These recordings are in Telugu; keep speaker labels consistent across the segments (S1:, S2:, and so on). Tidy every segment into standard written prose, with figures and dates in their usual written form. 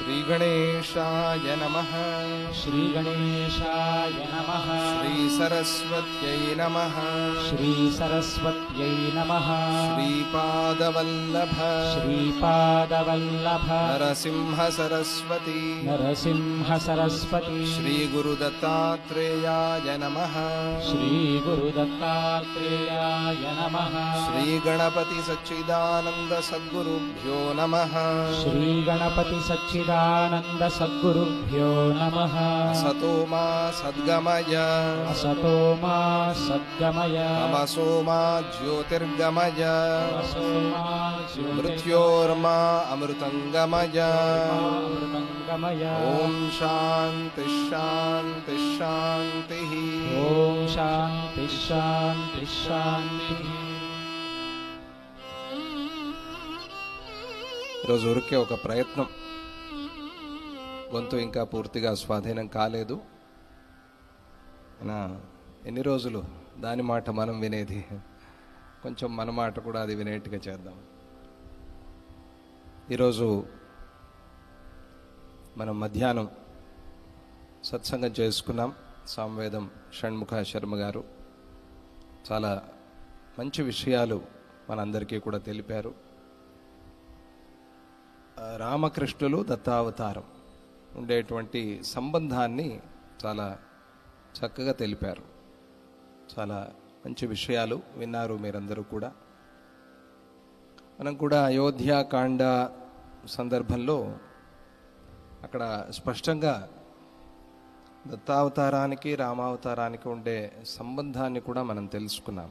S1: श्रीगणेशाय नमः।
S2: श्रीगणेशाय नमः।
S1: श्रीसरस्वत्यै नमः।
S2: श्रीसरस्वत्यै नमः।
S1: श्रीपादवल्लभ
S2: श्रीपादवल्लभ
S1: नरसिंह सरस्वती
S2: नरसिंह सरस्वती
S1: श्रीगुरुदत्तात्रेयाय नमः।
S2: श्रीगुरुदत्तात्रेयाय नमः।
S1: श्रीगणपति सच्चिदानंद सद्गुरुभ्यो नमः।
S2: श्रीगणपति सच्चिदानंद सद्गुरुभ्यो नमः।
S1: असतो मा सद्गमय
S2: असतो मा सद्गमय
S1: तमसो मा ज्योतिर्गमय
S2: तमसो मा
S1: मृत्योर्मा अमृतंगमय।
S2: ज्योतिर्गमय।
S1: ओम शांति शांति शांति।
S2: ओम शांति शांति शांति।
S1: ఈరోజు ఊరికే ఒక ప్రయత్నం, గొంతు ఇంకా పూర్తిగా స్వాధీనం కాలేదు. ఎన్ని రోజులు దాని మాట మనం వినేది, కొంచెం మన మాట కూడా అది వినేట్టుగా చేద్దాం. ఈరోజు మనం మధ్యాహ్నం సత్సంగం చేసుకున్నాం. సామవేదం షణ్ముఖ శర్మ గారు చాలా మంచి విషయాలు మనందరికీ కూడా తెలిపారు. రామకృష్ణులు దత్తావతారం ఉండేటువంటి సంబంధాన్ని చాలా చక్కగా తెలిపారు. చాలా మంచి విషయాలు విన్నారు మీరందరూ కూడా. మనం కూడా అయోధ్యాకాండ సందర్భంలో అక్కడ స్పష్టంగా దత్తావతారానికి రామావతారానికి ఉండే సంబంధాన్ని కూడా మనం తెలుసుకున్నాం.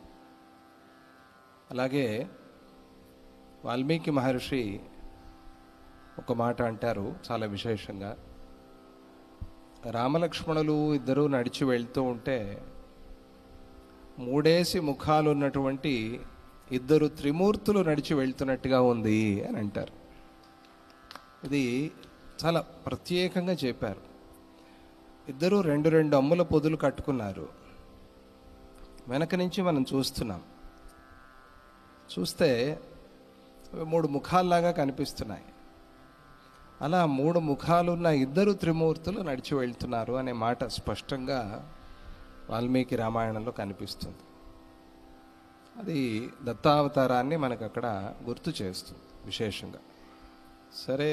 S1: అలాగే వాల్మీకి మహర్షి ఒక మాట అంటారు చాలా విశేషంగా. రామలక్ష్మణులు ఇద్దరూ నడిచి వెళ్తూ ఉంటే మూడేసి ముఖాలు ఉన్నటువంటి ఇద్దరు త్రిమూర్తులు నడిచి వెళ్తున్నట్టుగా ఉంది అని అంటారు. ఇది చాలా ప్రత్యేకంగా చెప్పారు. ఇద్దరు రెండు రెండు అమ్ముల పొదులు కట్టుకున్నారు. వెనక నుంచి మనం చూస్తున్నాం. చూస్తే మూడు ముఖాల్లాగా కనిపిస్తున్నాయి. అలా మూడు ముఖాలున్న ఇద్దరు త్రిమూర్తులు నడిచి వెళ్తున్నారు అనే మాట స్పష్టంగా వాల్మీకి రామాయణంలో కనిపిస్తుంది. అది దత్తావతారాన్ని మనకు అక్కడ గుర్తు చేస్తుంది విశేషంగా. సరే,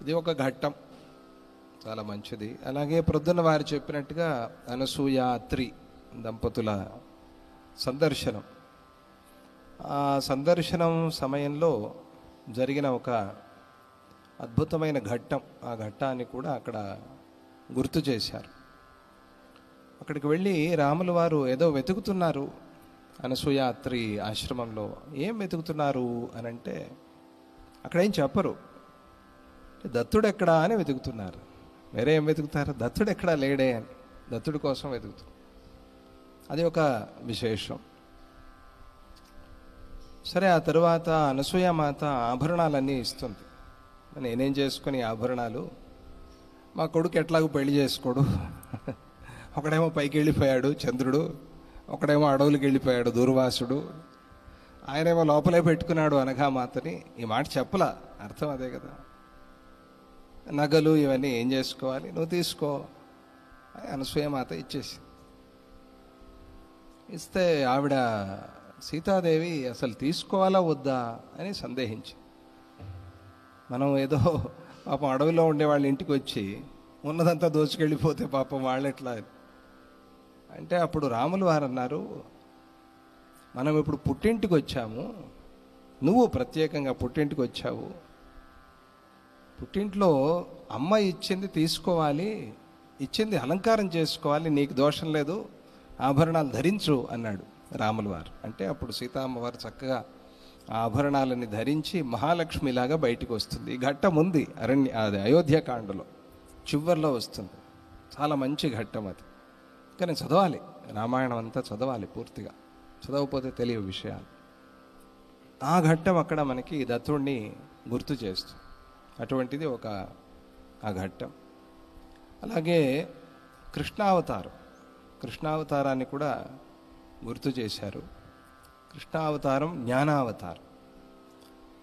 S1: ఇది ఒక ఘట్టం, చాలా మంచిది. అలాగే ప్రొద్దున వారు చెప్పినట్టుగా అనసూయ అత్రి దంపతుల సందర్శనం, ఆ సందర్శనం సమయంలో జరిగిన ఒక అద్భుతమైన ఘట్టం, ఆ ఘట్టాన్ని కూడా అక్కడ గుర్తు చేశారు. అక్కడికి వెళ్ళి రాముల వారు ఏదో వెతుకుతున్నారు అనసూయ అత్రి ఆశ్రమంలో. ఏం వెతుకుతున్నారు అని అంటే అక్కడ ఏం చెప్పరు. దత్తుడు ఎక్కడా అని వెతుకుతున్నారు. వేరే ఏం వెతుకుతారు, దత్తుడు ఎక్కడా లేడే అని, దత్తుడి కోసం వెతుకుతున్నారు. అది ఒక విశేషం. సరే, ఆ తరువాత అనసూయ మాత ఆభరణాలన్నీ ఇస్తుంది. నేనేం చేసుకుని ఆభరణాలు, మా కొడుకు ఎట్లాగూ పెళ్లి చేసుకోడు, ఒకడేమో పైకి వెళ్ళిపోయాడు చంద్రుడు, ఒకడేమో అడవులకి వెళ్ళిపోయాడు దూర్వాసుడు, ఆయనేమో లోపలే పెట్టుకున్నాడు అనఘామాతని. ఈ మాట చెప్పలా, అర్థం అదే కదా. నగలు ఇవన్నీ ఏం చేసుకోవాలి, నువ్వు తీసుకో అని అనసూయ మాత ఇచ్చేసి ఇస్తే ఆవిడ సీతాదేవి అసలు తీసుకోవాలా వద్దా అని సందేహించి, మనం ఏదో పాపం అడవిలో ఉండే వాళ్ళ ఇంటికి వచ్చి ఉన్నదంతా దోచుకెళ్ళిపోతే పాపం వాళ్ళెట్లా అంటే, అప్పుడు రాములు వారు అన్నారు, మనం ఇప్పుడు పుట్టింటికి వచ్చాము, నువ్వు ప్రత్యేకంగా పుట్టింటికి వచ్చావు, పుట్టింట్లో అమ్మ ఇచ్చింది తీసుకోవాలి, ఇచ్చింది అలంకారం చేసుకోవాలి, నీకు దోషం లేదు, ఆభరణాలు ధరించు అన్నాడు రాములు వారు. అంటే అప్పుడు సీతామ్మవారు చక్కగా ఆ ఆభరణాలని ధరించి మహాలక్ష్మిలాగా బయటికి వస్తుంది. ఈ ఘట్టం ఉంది అది అయోధ్యాకాండలో చివర్లో వస్తుంది. చాలా మంచి ఘట్టం అది. కానీ చదవాలి, రామాయణం అంతా చదవాలి పూర్తిగా, చదవకపోతే తెలియవు విషయాలు. ఆ ఘట్టం అక్కడ మనకి దత్తుడిని గుర్తు చేస్తుంది. అటువంటిది ఆ ఘట్టం. అలాగే కృష్ణావతారాన్ని కూడా గుర్తు చేశారు. కృష్ణావతారం జ్ఞానావతారం.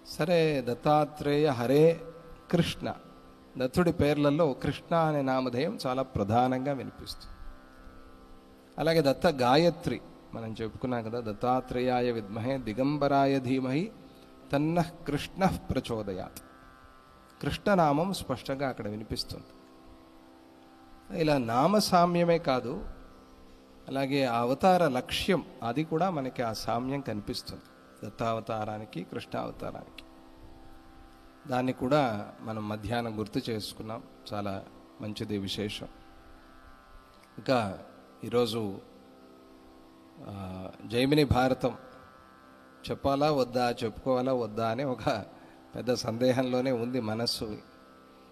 S1: సరే, దత్తాత్రేయ హరే కృష్ణ. దత్తుడి పేర్లలో కృష్ణ అనే నామధేయం చాలా ప్రధానంగా వినిపిస్తుంది. అలాగే దత్త గాయత్రి మనం చెప్పుకున్నాం కదా, దత్తాత్రేయాయ విద్మహే దిగంబరాయ ధీమహి తన్నః కృష్ణ ప్రచోదయాత్. కృష్ణనామం స్పష్టంగా అక్కడ వినిపిస్తుంది. ఇలా నామసామ్యమే కాదు, అలాగే ఆ అవతార లక్ష్యం అది కూడా మనకి ఆ సామ్యం కనిపిస్తుంది, దత్తావతారానికి కృష్ణావతారానికి. దాన్ని కూడా మనం మధ్యాహ్నం గుర్తు చేసుకున్నాం. చాలా మంచిది, విశేషం. ఇంకా ఈరోజు జైమిని భారతం చెప్పాలా వద్దా, చెప్పుకోవాలా వద్దా అనే ఒక పెద్ద సందేహంలోనే ఉంది మనస్సు.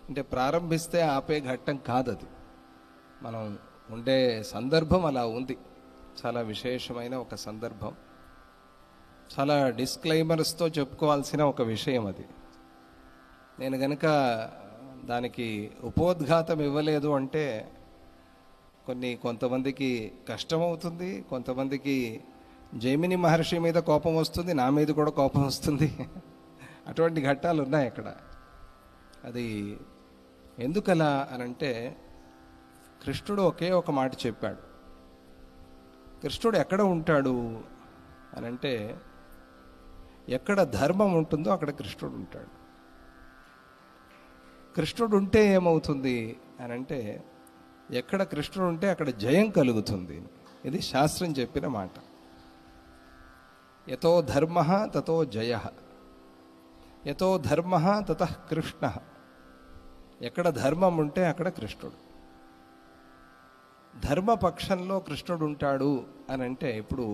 S1: అంటే ప్రారంభిస్తే ఆపే ఘట్టం కాదు అది, మనం ఉండే సందర్భం అలా ఉంది. చాలా విశేషమైన ఒక సందర్భం, చాలా డిస్క్లైమర్స్తో చెప్పుకోవాల్సిన ఒక విషయం అది. నేను గనక దానికి ఉపోద్ఘాతం ఇవ్వలేదు అంటే కొంతమందికి కష్టమవుతుంది, కొంతమందికి జైమిని మహర్షి మీద కోపం వస్తుంది, నా మీద కూడా కోపం వస్తుంది. అటువంటి ఘట్టాలు ఉన్నాయి అక్కడ. అది ఎందుకలా అనంటే, కృష్ణుడు ఒకే ఒక మాట చెప్పాడు. కృష్ణుడు ఎక్కడ ఉంటాడు అనంటే, ఎక్కడ ధర్మం ఉంటుందో అక్కడ కృష్ణుడు ఉంటాడు. కృష్ణుడు ఉంటే ఏమవుతుంది అనంటే, ఎక్కడ కృష్ణుడు ఉంటే అక్కడ జయం కలుగుతుంది. ఇది శాస్త్రం చెప్పిన మాట. యతో ధర్మ తతో జయ, యతో ధర్మ తతః కృష్ణ. ఎక్కడ ధర్మం ఉంటే అక్కడ కృష్ణుడు. ధర్మపక్షంలో కృష్ణుడు ఉంటాడు అని అంటే, ఇప్పుడు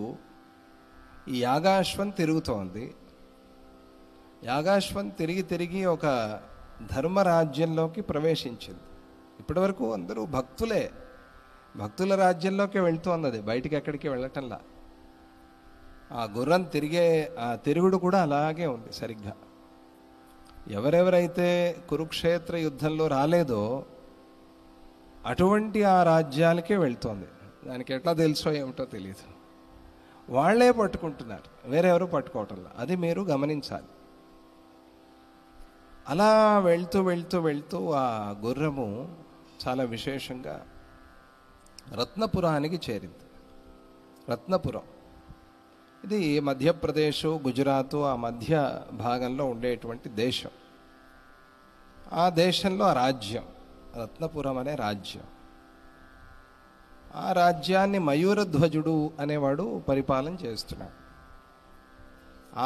S1: ఈ యాగాశ్వం తిరుగుతోంది. యాగాశ్వం తిరిగి తిరిగి ఒక ధర్మరాజ్యంలోకి ప్రవేశించింది. ఇప్పటి వరకు అందరూ భక్తులే, భక్తుల రాజ్యంలోకి వెళ్తోంది, అది బయటికి ఎక్కడికి వెళ్ళటంలా. ఆ గుర్రం తిరిగే ఆ తిరుగుడు కూడా అలాగే ఉంది సరిగ్గా. ఎవరెవరైతే కురుక్షేత్ర యుద్ధంలో రాలేదో అటువంటి ఆ రాజ్యాలకే వెళ్తోంది. దానికి ఎట్లా తెలుసో ఏమిటో తెలియదు, వాళ్లే పట్టుకుంటున్నారు, వేరెవరు పట్టుకోవటంలా. అది మీరు గమనించాలి. అలా వెళ్తూ వెళ్తూ వెళ్తూ ఆ గుర్రము చాలా విశేషంగా రత్నపురానికి చేరింది. రత్నపురం ఇది మధ్యప్రదేశ్, గుజరాత్ ఆ మధ్య భాగంలో ఉండేటువంటి దేశం. ఆ దేశంలో ఆ రాజ్యం రత్నపురం అనే రాజ్యం. ఆ రాజ్యాన్ని మయూరధ్వజుడు అనేవాడు పరిపాలన చేస్తున్నాడు.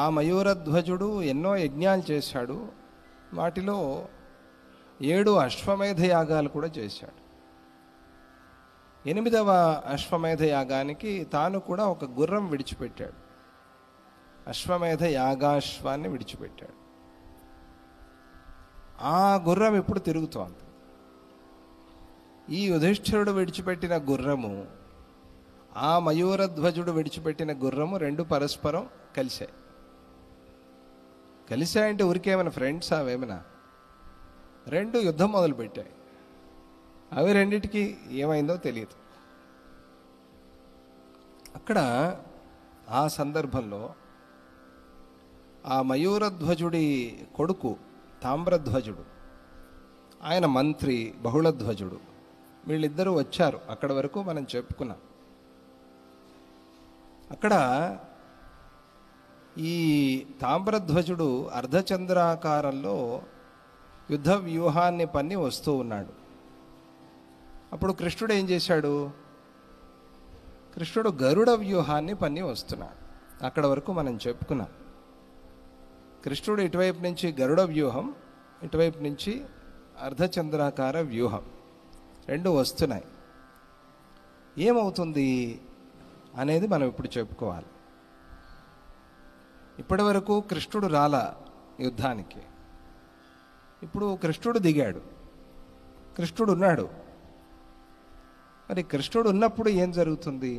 S1: ఆ మయూరధ్వజుడు ఎన్నో యజ్ఞాలు చేశాడు. వాటిలో 7 అశ్వమేధ యాగాలు కూడా చేశాడు. 8వ అశ్వమేధ యాగానికి తాను కూడా ఒక గుర్రం విడిచిపెట్టాడు. అశ్వమేధ యాగాశ్వాన్ని విడిచిపెట్టాడు. ఆ గుర్రం ఇప్పుడు తిరుగుతోంది. ఈ యుధిష్ఠిరుడు విడిచిపెట్టిన గుర్రము, ఆ మయూరధ్వజుడు విడిచిపెట్టిన గుర్రము రెండు పరస్పరం కలిశాయి. కలిశాయంటే ఊరికేమైనా ఫ్రెండ్స్ అవేమైనా, రెండు యుద్ధం మొదలుపెట్టాయి. అవి రెండిటికి ఏమైందో తెలియదు. అక్కడ ఆ సందర్భంలో ఆ మయూరధ్వజుడి కొడుకు తామ్రధ్వజుడు, ఆయన మంత్రి బహుళధ్వజుడు, వీళ్ళిద్దరూ వచ్చారు. అక్కడ వరకు మనం చెప్పుకున్నాం. అక్కడ ఈ తామ్రధ్వజుడు అర్ధచంద్రాకారంలో యుద్ధ వ్యూహాన్ని పన్ని వస్తూ ఉన్నాడు. అప్పుడు కృష్ణుడు ఏం చేశాడు? కృష్ణుడు గరుడ వ్యూహాన్ని పన్ని వస్తున్నాడు. అక్కడ వరకు మనం చెప్పుకున్నాం. కృష్ణుడు ఇటువైపు నుంచి గరుడ వ్యూహం, ఇటువైపు నుంచి అర్ధచంద్రాకార వ్యూహం, రెండు వస్తున్నాయి. ఏమవుతుంది అనేది మనం ఇప్పుడు చెప్పుకోవాలి. ఇప్పటి వరకు కృష్ణుడు రాలా యుద్ధానికి. ఇప్పుడు కృష్ణుడు దిగాడు, కృష్ణుడు ఉన్నాడు. మరి కృష్ణుడు ఉన్నప్పుడు ఏం జరుగుతుంది?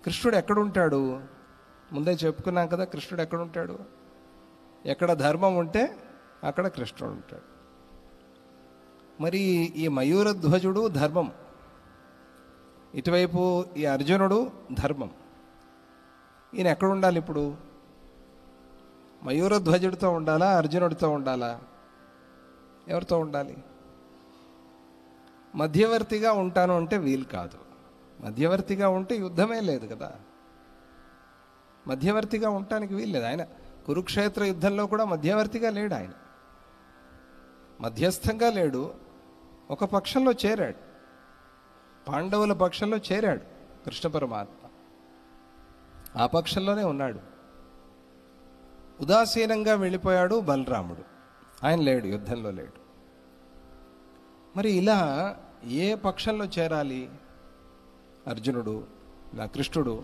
S1: కృష్ణుడు ఎక్కడుంటాడు? ముందే చెప్పుకున్నాం కదా, కృష్ణుడు ఎక్కడుంటాడు? ఎక్కడ ధర్మం ఉంటే అక్కడ కృష్ణుడు ఉంటాడు. మరి ఈ మయూరధ్వజుడు ధర్మం, ఇటువైపు ఈ అర్జునుడు ధర్మం. ఈయన ఎక్కడ ఉండాలి ఇప్పుడు? మయూరధ్వజుడితో ఉండాలా, అర్జునుడితో ఉండాలా? ఎవరితో ఉండాలి? మధ్యవర్తిగా ఉంటాను అంటే వీలు కాదు. మధ్యవర్తిగా ఉంటే యుద్ధమే లేదు కదా. మధ్యవర్తిగా ఉండటానికి వీలు లేదు. ఆయన కురుక్షేత్ర యుద్ధంలో కూడా మధ్యవర్తిగా లేడు. ఆయన మధ్యస్థంగా లేడు. ఒక పక్షంలో చేరాడు, పాండవుల పక్షంలో చేరాడు కృష్ణ పరమాత్మ. ఆ పక్షంలోనే ఉన్నాడు. ఉదాసీనంగా వెళ్ళిపోయాడు బలరాముడు. ఆయన లేడు, యుద్ధంలో లేడు. మరి ఇలా ఏ పక్షంలో చేరాలి? అర్జునుడు, ఇలా కృష్ణుడు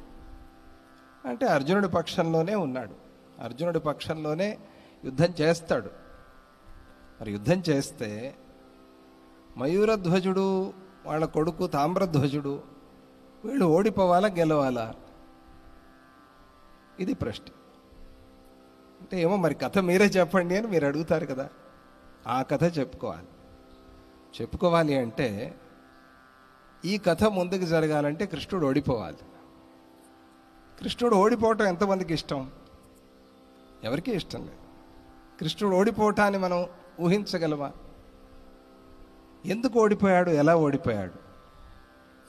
S1: అంటే అర్జునుడి పక్షంలోనే ఉన్నాడు. అర్జునుడి పక్షంలోనే యుద్ధం చేస్తాడు. మరి యుద్ధం చేస్తే మయూరధ్వజుడు, వాళ్ళ కొడుకు తామ్రధ్వజుడు, వీళ్ళు ఓడిపోవాలా గెలవాలా? ఇది ప్రశ్న. అంటే ఏమో మరి కథ మీరే చెప్పండి అని మీరు అడుగుతారు కదా. ఆ కథ చెప్పుకోవాలి అంటే ఈ కథ ముందుకు జరగాలంటే కృష్ణుడు ఓడిపోవాలి. కృష్ణుడు ఓడిపోవటం ఎంతమందికి ఇష్టం? ఎవరికీ ఇష్టం లేదు. కృష్ణుడు ఓడిపోవటాన్ని మనం ఊహించగలమా? ఎందుకు ఓడిపోయాడు? ఎలా ఓడిపోయాడు?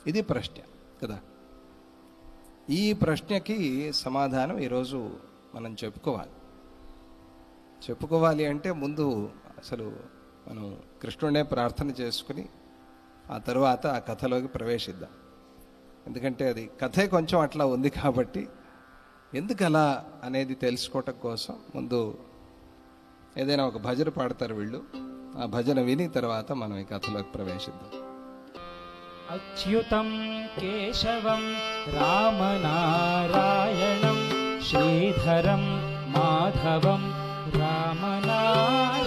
S1: ఇది ప్రశ్న కదా. ఈ ప్రశ్నకి సమాధానం ఈరోజు మనం చెప్పుకోవాలి అంటే ముందు అసలు మనం కృష్ణుడినే ప్రార్థన చేసుకుని ఆ తరువాత ఆ కథలోకి ప్రవేశిద్దాం. ఎందుకంటే అది కథే కొంచెం అట్లా ఉంది కాబట్టి ఎందుకు అలా అనేది తెలుసుకోవటం కోసం ముందు ఏదైనా ఒక భజన పాడతారు వీళ్ళు. ఆ భజన విని తర్వాత మనం ఈ కథలోకి ప్రవేశిద్దాం.
S2: అచ్యుతం కేశవం రామనారాయణం శ్రీధరం మాధవం రామనారాయణం.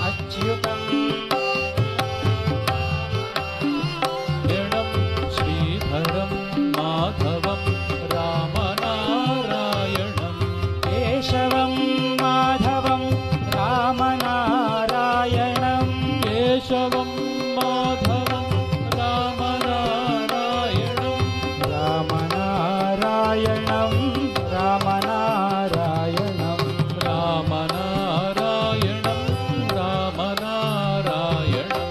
S2: అచ్యుతం
S3: శ్రీధరం మాధవం రామనారాయణం.
S2: కేశవం మాధవం రామనారాయణం.
S3: కేశవం మాధవం రామనారాయణం.
S2: రామనారాయణం రామనారాయణం.
S3: రామనారాయణం రామనారాయణం.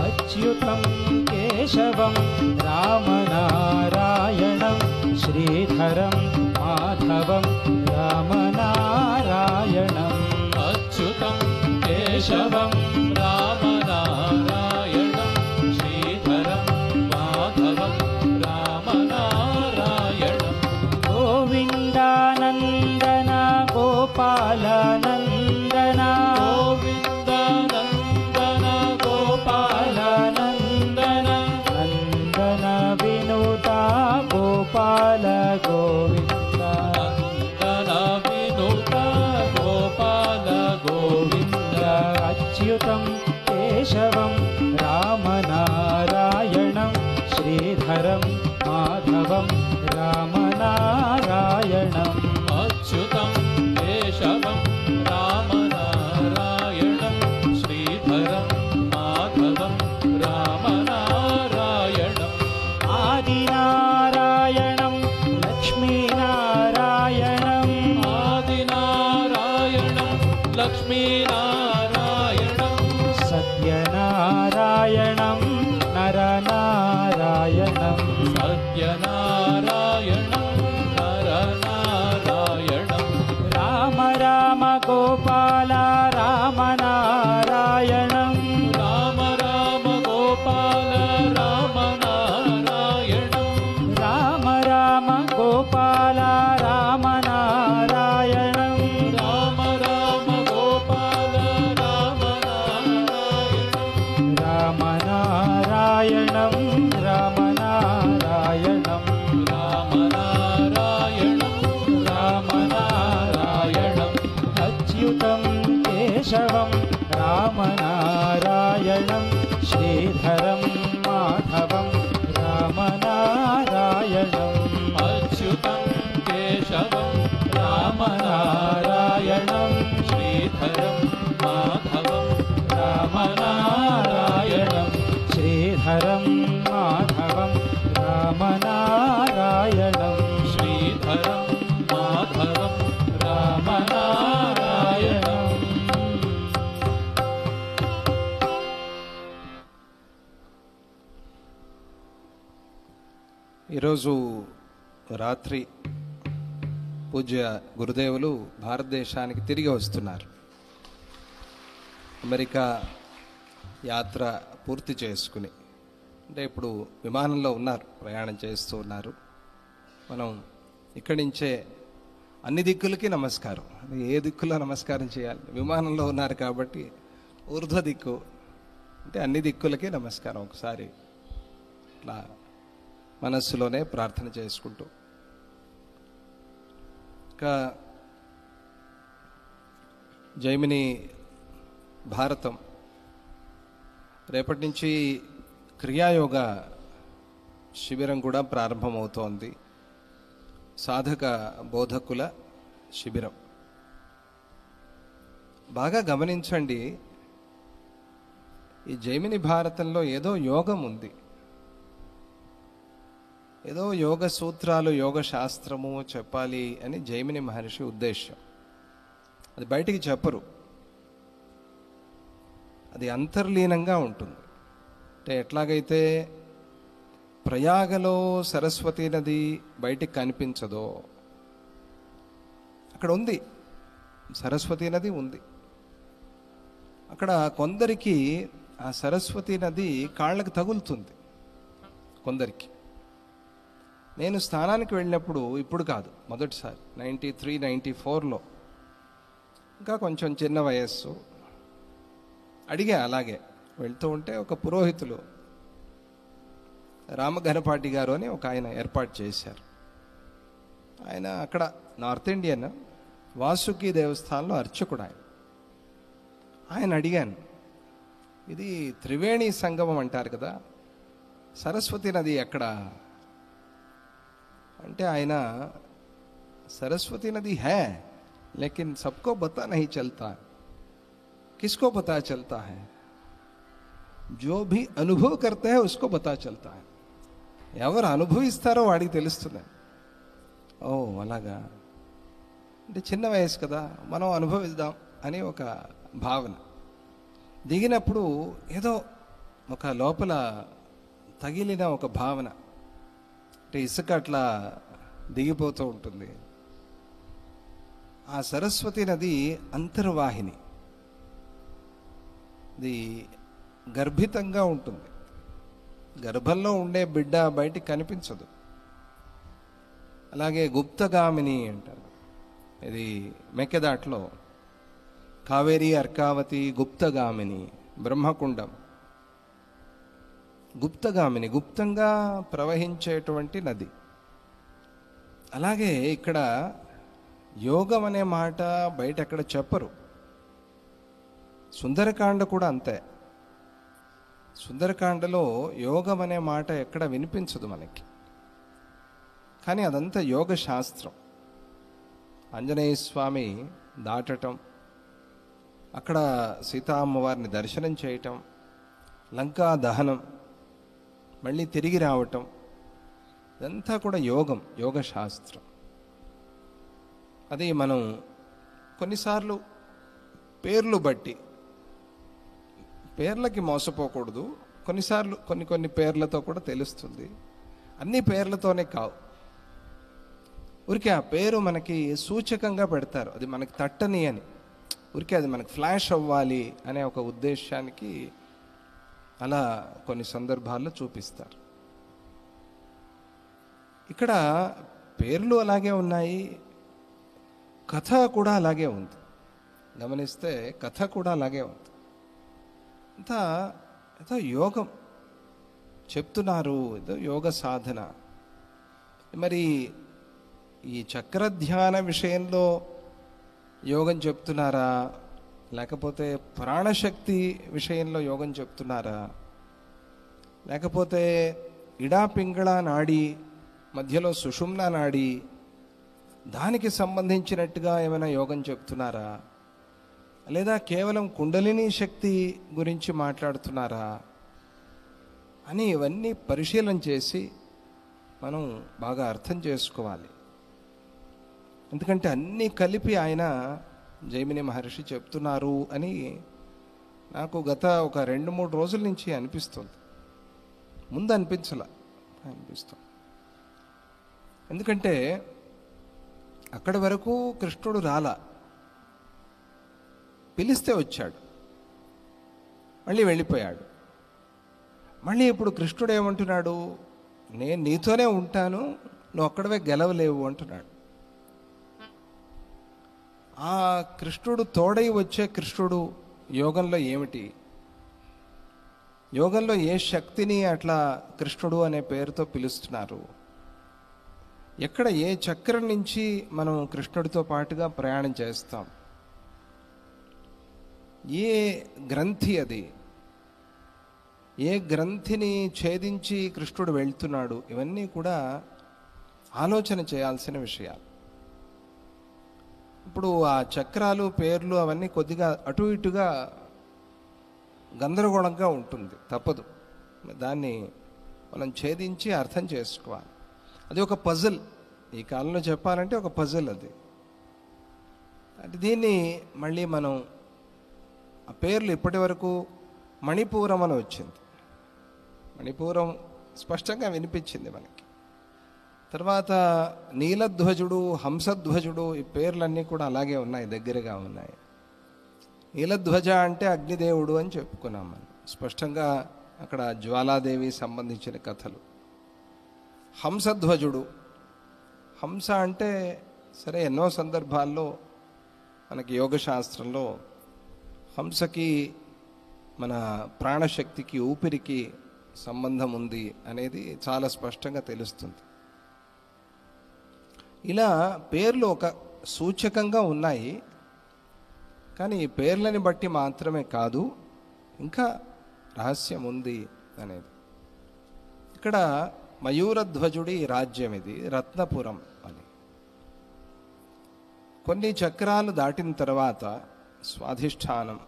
S2: అచ్యుతం కేశవం రామనారాయణం శ్రీధరం మాధవం రామనారాయణం.
S3: అచ్యుతం కేశవం రామనారాయణం శ్రీధరం మాధవం రామనారాయణం.
S2: గోవిందానందన గోపాలనందన
S3: గోవిందానందన
S2: గోపాలనందన నందన వినుత గోపాల గోవింద.
S3: నందన వినుత గోపాల గోవింద.
S2: అచ్యుతం కేశవం రామనారాయణం శ్రీధరం మాధవం రామనారాయణం.
S3: అచ్యుతం కేశవం రామనారాయణం శ్రీధరం మాధవం రామనారాయణం.
S2: ఆదినారాయణం లక్ష్మీనారాయణం.
S3: ఆదినారాయణం లక్ష్మీనారాయణం.
S2: సత్యనారాయణం నరనారాయణం.
S3: సత్యనారాయణం నరనారాయణం.
S2: రామ రామ గోపాల రామనారాయణం.
S3: రామ రామ గోపాల రామనారాయణం.
S2: రామ రామ గోపాల రామనారాయణం.
S3: రామ రామ గోపాల రామనారాయణం.
S2: రామనారాయణం రామనారాయణం.
S3: రామనారాయణం రామనారాయణం.
S2: అచ్యుతం కేశవం రామనారాయణం శ్రీధరం మాధవం రామనారాయణం.
S3: అచ్యుతం కేశవం
S2: రామనారాయణం
S3: శ్రీధరం మాధవం
S2: రామనారాయణం. శ్రీధరం మాధవం రామనారాయణం.
S3: శ్రీధరం మాధవం రామనారాయణం.
S1: ఈరోజు రాత్రి పూజ్య గురుదేవులు భారతదేశానికి తిరిగి వస్తున్నారు. అమెరికా యాత్ర పూర్తి చేసుకుని, అంటే ఇప్పుడు విమానంలో ఉన్నారు, ప్రయాణం చేస్తూ ఉన్నారు. మనం ఇక్కడి నుంచే అన్ని దిక్కులకి నమస్కారం. ఏ దిక్కులో నమస్కారం చేయాలి? విమానంలో ఉన్నారు కాబట్టి ఊర్ధ్వ దిక్కు అంటే అన్ని దిక్కులకి నమస్కారం. ఒకసారి ఇట్లా మనస్సులోనే ప్రార్థన చేసుకుంటూ, ఇంకా జైమిని భారతం రేపటి నుంచి క్రియాయోగ శిబిరం కూడా ప్రారంభమవుతోంది. సాధక బోధకుల శిబిరం. బాగా గమనించండి, ఈ జైమిని భారతంలో ఏదో యోగం ఉంది, ఏదో యోగ సూత్రాలు, యోగ శాస్త్రము చెప్పాలి అని జైమిని మహర్షి ఉద్దేశం. అది బయటికి చెప్పరు, అది అంతర్లీనంగా ఉంటుంది. అంటే ఎట్లాగైతే ప్రయాగలో సరస్వతీ నది బయటికి కనిపించదో, అక్కడ ఉంది సరస్వతీ నది ఉంది. అక్కడ కొందరికి ఆ సరస్వతీ నది కాళ్ళకు తగులుతుంది. కొందరికి, నేను స్నానానికి వెళ్ళినప్పుడు, ఇప్పుడు కాదు, మొదటిసారి 93, 94లో, ఇంకా కొంచెం చిన్న వయస్సు, అడిగా అలాగే వెళ్తూ ఉంటే ఒక పురోహితులు రామఘనపాటి గారు అని ఒక ఆయన ఏర్పాటు చేశారు. ఆయన అక్కడ నార్త్ ఇండియన్ వాసుకి దేవస్థానంలో అర్చకుడు. ఆయన అడిగాను, ఇది త్రివేణి సంగమం అంటారు కదా, సరస్వతి నది ఎక్కడ అంటే ఆయన, సరస్వతి నది హై లేకిన్ సబ్కో బతా నహీ చల్తా, కిస్కో పతా చల్తా హై, జో భీ అనుభవ కర్తా హై ఉస్కో పతా చల్తా హై. ఎవరు అనుభవిస్తారో వాడికి తెలుస్తుంది. ఓ అలాగా, అంటే చిన్న వయసు కదా, మనం అనుభవిద్దాం అని ఒక భావన. దిగినప్పుడు ఏదో ఒక లోపల తగిలిన ఒక భావన, అంటే ఇసుక అట్లా దిగిపోతూ ఉంటుంది. ఆ సరస్వతి నది అంతర్వాహిని, ఇది గర్భితంగా ఉంటుంది. గర్భంలో ఉండే బిడ్డ బయటికి కనిపించదు. అలాగే గుప్తగామిని అంటారు. ఇది మెక్కెదాట్లో కావేరి, అర్కావతి, గుప్తగామిని, బ్రహ్మకుండం, గుప్తగామిని, గుప్తంగా ప్రవహించేటువంటి నది. అలాగే ఇక్కడ యోగం అనే మాట బయట ఎక్కడ చెప్పరు. సుందరకాండ కూడా అంతే. సుందరకాండలో యోగం అనే మాట ఎక్కడ వినిపించదు మనకి, కానీ అదంతా యోగ శాస్త్రం. ఆంజనేయ స్వామి దాటటం, అక్కడ సీతా అమ్మవారిని దర్శనం చేయటం, లంకా దహనం, మళ్ళీ తిరిగి రావటం, ఇదంతా కూడా యోగం, యోగ శాస్త్రం. అది మనం కొన్నిసార్లు పేర్లు బట్టి, పేర్లకి మోసపోకూడదు. కొన్నిసార్లు కొన్ని పేర్లతో కూడా తెలుస్తుంది. అన్ని పేర్లతోనే కావు, ఊరికే ఆ పేరు మనకి సూచకంగా పెడతారు, అది మనకి తట్టని అని, ఊరికే అది మనకి ఫ్లాష్ అవ్వాలి అనే ఒక ఉద్దేశానికి అలా కొన్ని సందర్భాల్లో చూపిస్తారు. ఇక్కడ పేర్లు అలాగే ఉన్నాయి, కథ కూడా అలాగే ఉంది. గమనిస్తే కథ కూడా అలాగే ఉంది. అంతా ఏదో యోగం చెప్తున్నారు, ఏదో యోగ సాధన. మరి ఈ చక్రధ్యాన విషయంలో యోగం చెప్తున్నారా, లేకపోతే ప్రాణశక్తి విషయంలో యోగం చెప్తున్నారా, లేకపోతే ఇడా పింగళ నాడి మధ్యలో సుషుమ్న నాడి దానికి సంబంధించినట్టుగా ఏమైనా యోగం చెప్తున్నారా, లేదా కేవలం కుండలిని శక్తి గురించి మాట్లాడుతున్నారా అని ఇవన్నీ పరిశీలన చేసి మనం బాగా అర్థం చేసుకోవాలి. ఎందుకంటే అన్నీ కలిపి ఆయన జైమిని మహర్షి చెప్తున్నారు అని నాకు గత ఒక 2-3 రోజుల నుంచి అనిపిస్తుంది. ముందు అనిపించలా, అనిపిస్తుంది. ఎందుకంటే అక్కడి వరకు కృష్ణుడు రాలా, పిలిస్తే వచ్చాడు, మళ్ళీ వెళ్ళిపోయాడు. మళ్ళీ ఇప్పుడు కృష్ణుడు ఏమంటున్నాడు, నేను నీతోనే ఉంటాను, నువ్వు ఒక్కడవే గెలవలేవు అంటున్నాడు. ఆ కృష్ణుడు తోడై వచ్చే కృష్ణుడు యోగంలో ఏమిటి, యోగంలో ఏ శక్తిని అట్లా కృష్ణుడు అనే పేరుతో పిలుస్తున్నారు, ఎక్కడ ఏ చక్రం నుంచి మనం కృష్ణుడితో పాటుగా ప్రయాణం చేస్తాం, ఏ గ్రంథి అది, ఏ గ్రంథిని ఛేదించి కృష్ణుడు వెళ్తున్నాడు, ఇవన్నీ కూడా ఆలోచన చేయాల్సిన విషయాలు. ఇప్పుడు ఆ చక్రాలు పేర్లు అవన్నీ కొద్దిగా అటు ఇటుగా గందరగోళంగా ఉంటుంది, తప్పదు. దాన్ని మనం ఛేదించి అర్థం చేసుకోవాలి. అది ఒక పజిల్, ఈ కాలంలో చెప్పాలంటే ఒక పజిల్ అది. అంటే దీన్ని మళ్ళీ మనం ఆ పేర్లు ఇప్పటి వరకు మణిపూరం అని వచ్చింది, మణిపూరం స్పష్టంగా వినిపించింది మనకి. తర్వాత నీలధ్వజుడు, హంసధ్వజుడు, ఈ పేర్లన్నీ కూడా అలాగే ఉన్నాయి, దగ్గరగా ఉన్నాయి. నీలధ్వజ అంటే అగ్నిదేవుడు అని చెప్పుకున్నాం మనం స్పష్టంగా, అక్కడ జ్వాలాదేవి సంబంధించిన కథలు. హంసధ్వజుడు, హంస అంటే సరే ఎన్నో సందర్భాల్లో మనకి యోగశాస్త్రంలో హంసకి మన ప్రాణశక్తికి, ఊపిరికి సంబంధం ఉంది అనేది చాలా స్పష్టంగా తెలుస్తుంది. ఇలా పేర్లు ఒక సూచకంగా ఉన్నాయి, కానీ ఈ పేర్లని బట్టి మాత్రమే కాదు, ఇంకా రహస్యం ఉంది అనేది. ఇక్కడ మయూరధ్వజుడి రాజ్యం ఇది, రత్నపురం అని. కొన్ని చక్రాలు దాటిన తర్వాత స్వాధిష్టానం,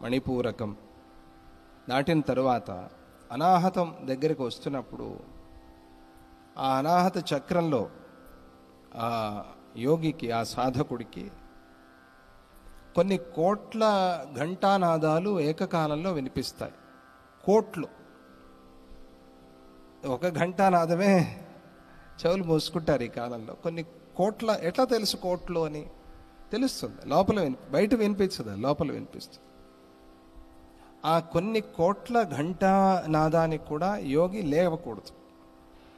S1: మణిపూరకం దాటిన తర్వాత అనాహతం దగ్గరికి వస్తున్నప్పుడు ఆ అనాహత చక్రంలో ఆ యోగికి, ఆ సాధకుడికి కొన్ని కోట్ల ఘంటానాదాలు ఏకకాలంలో వినిపిస్తాయి. కోట్లు, ఒక ఘంటానాదమే చెవులు మోసుకుంటారు ఈ కాలంలో. కొన్ని కోట్ల, ఎట్లా తెలుసు కోట్లు అని? తెలుస్తుంది, లోపల బయట వినిపించదు, లోపల వినిపిస్తుంది. ఆ కొన్ని కోట్ల ఘంటానాదానికి కూడా యోగి లేవకూడదు,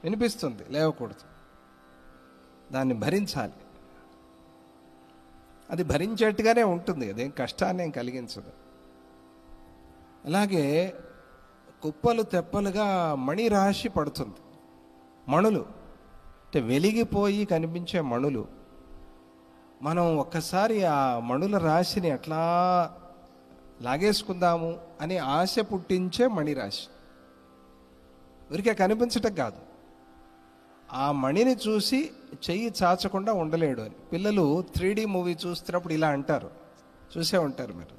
S1: వినిపిస్తుంది, లేవకూడదు, దాన్ని భరించాలి. అది భరించేట్టుగానే ఉంటుంది, అదేం కష్టాన్ని ఏం కలిగించదు. అలాగే కుప్పలు తెప్పలుగా మణిరాశి పడుతుంది, మణులు అంటే వెలిగిపోయి కనిపించే మణులు. మనం ఒక్కసారి ఆ మణుల రాశిని అట్లా లాగేసుకుందాము అని ఆశ పుట్టించే మణిరాశి. ఊరికే కనిపించటం కాదు, ఆ మణిని చూసి చెయ్యి చాచకుండా ఉండలేడు అని. పిల్లలు 3D మూవీ చూస్తున్నప్పుడు ఇలా అంటారు, చూసే ఉంటారు మీరు.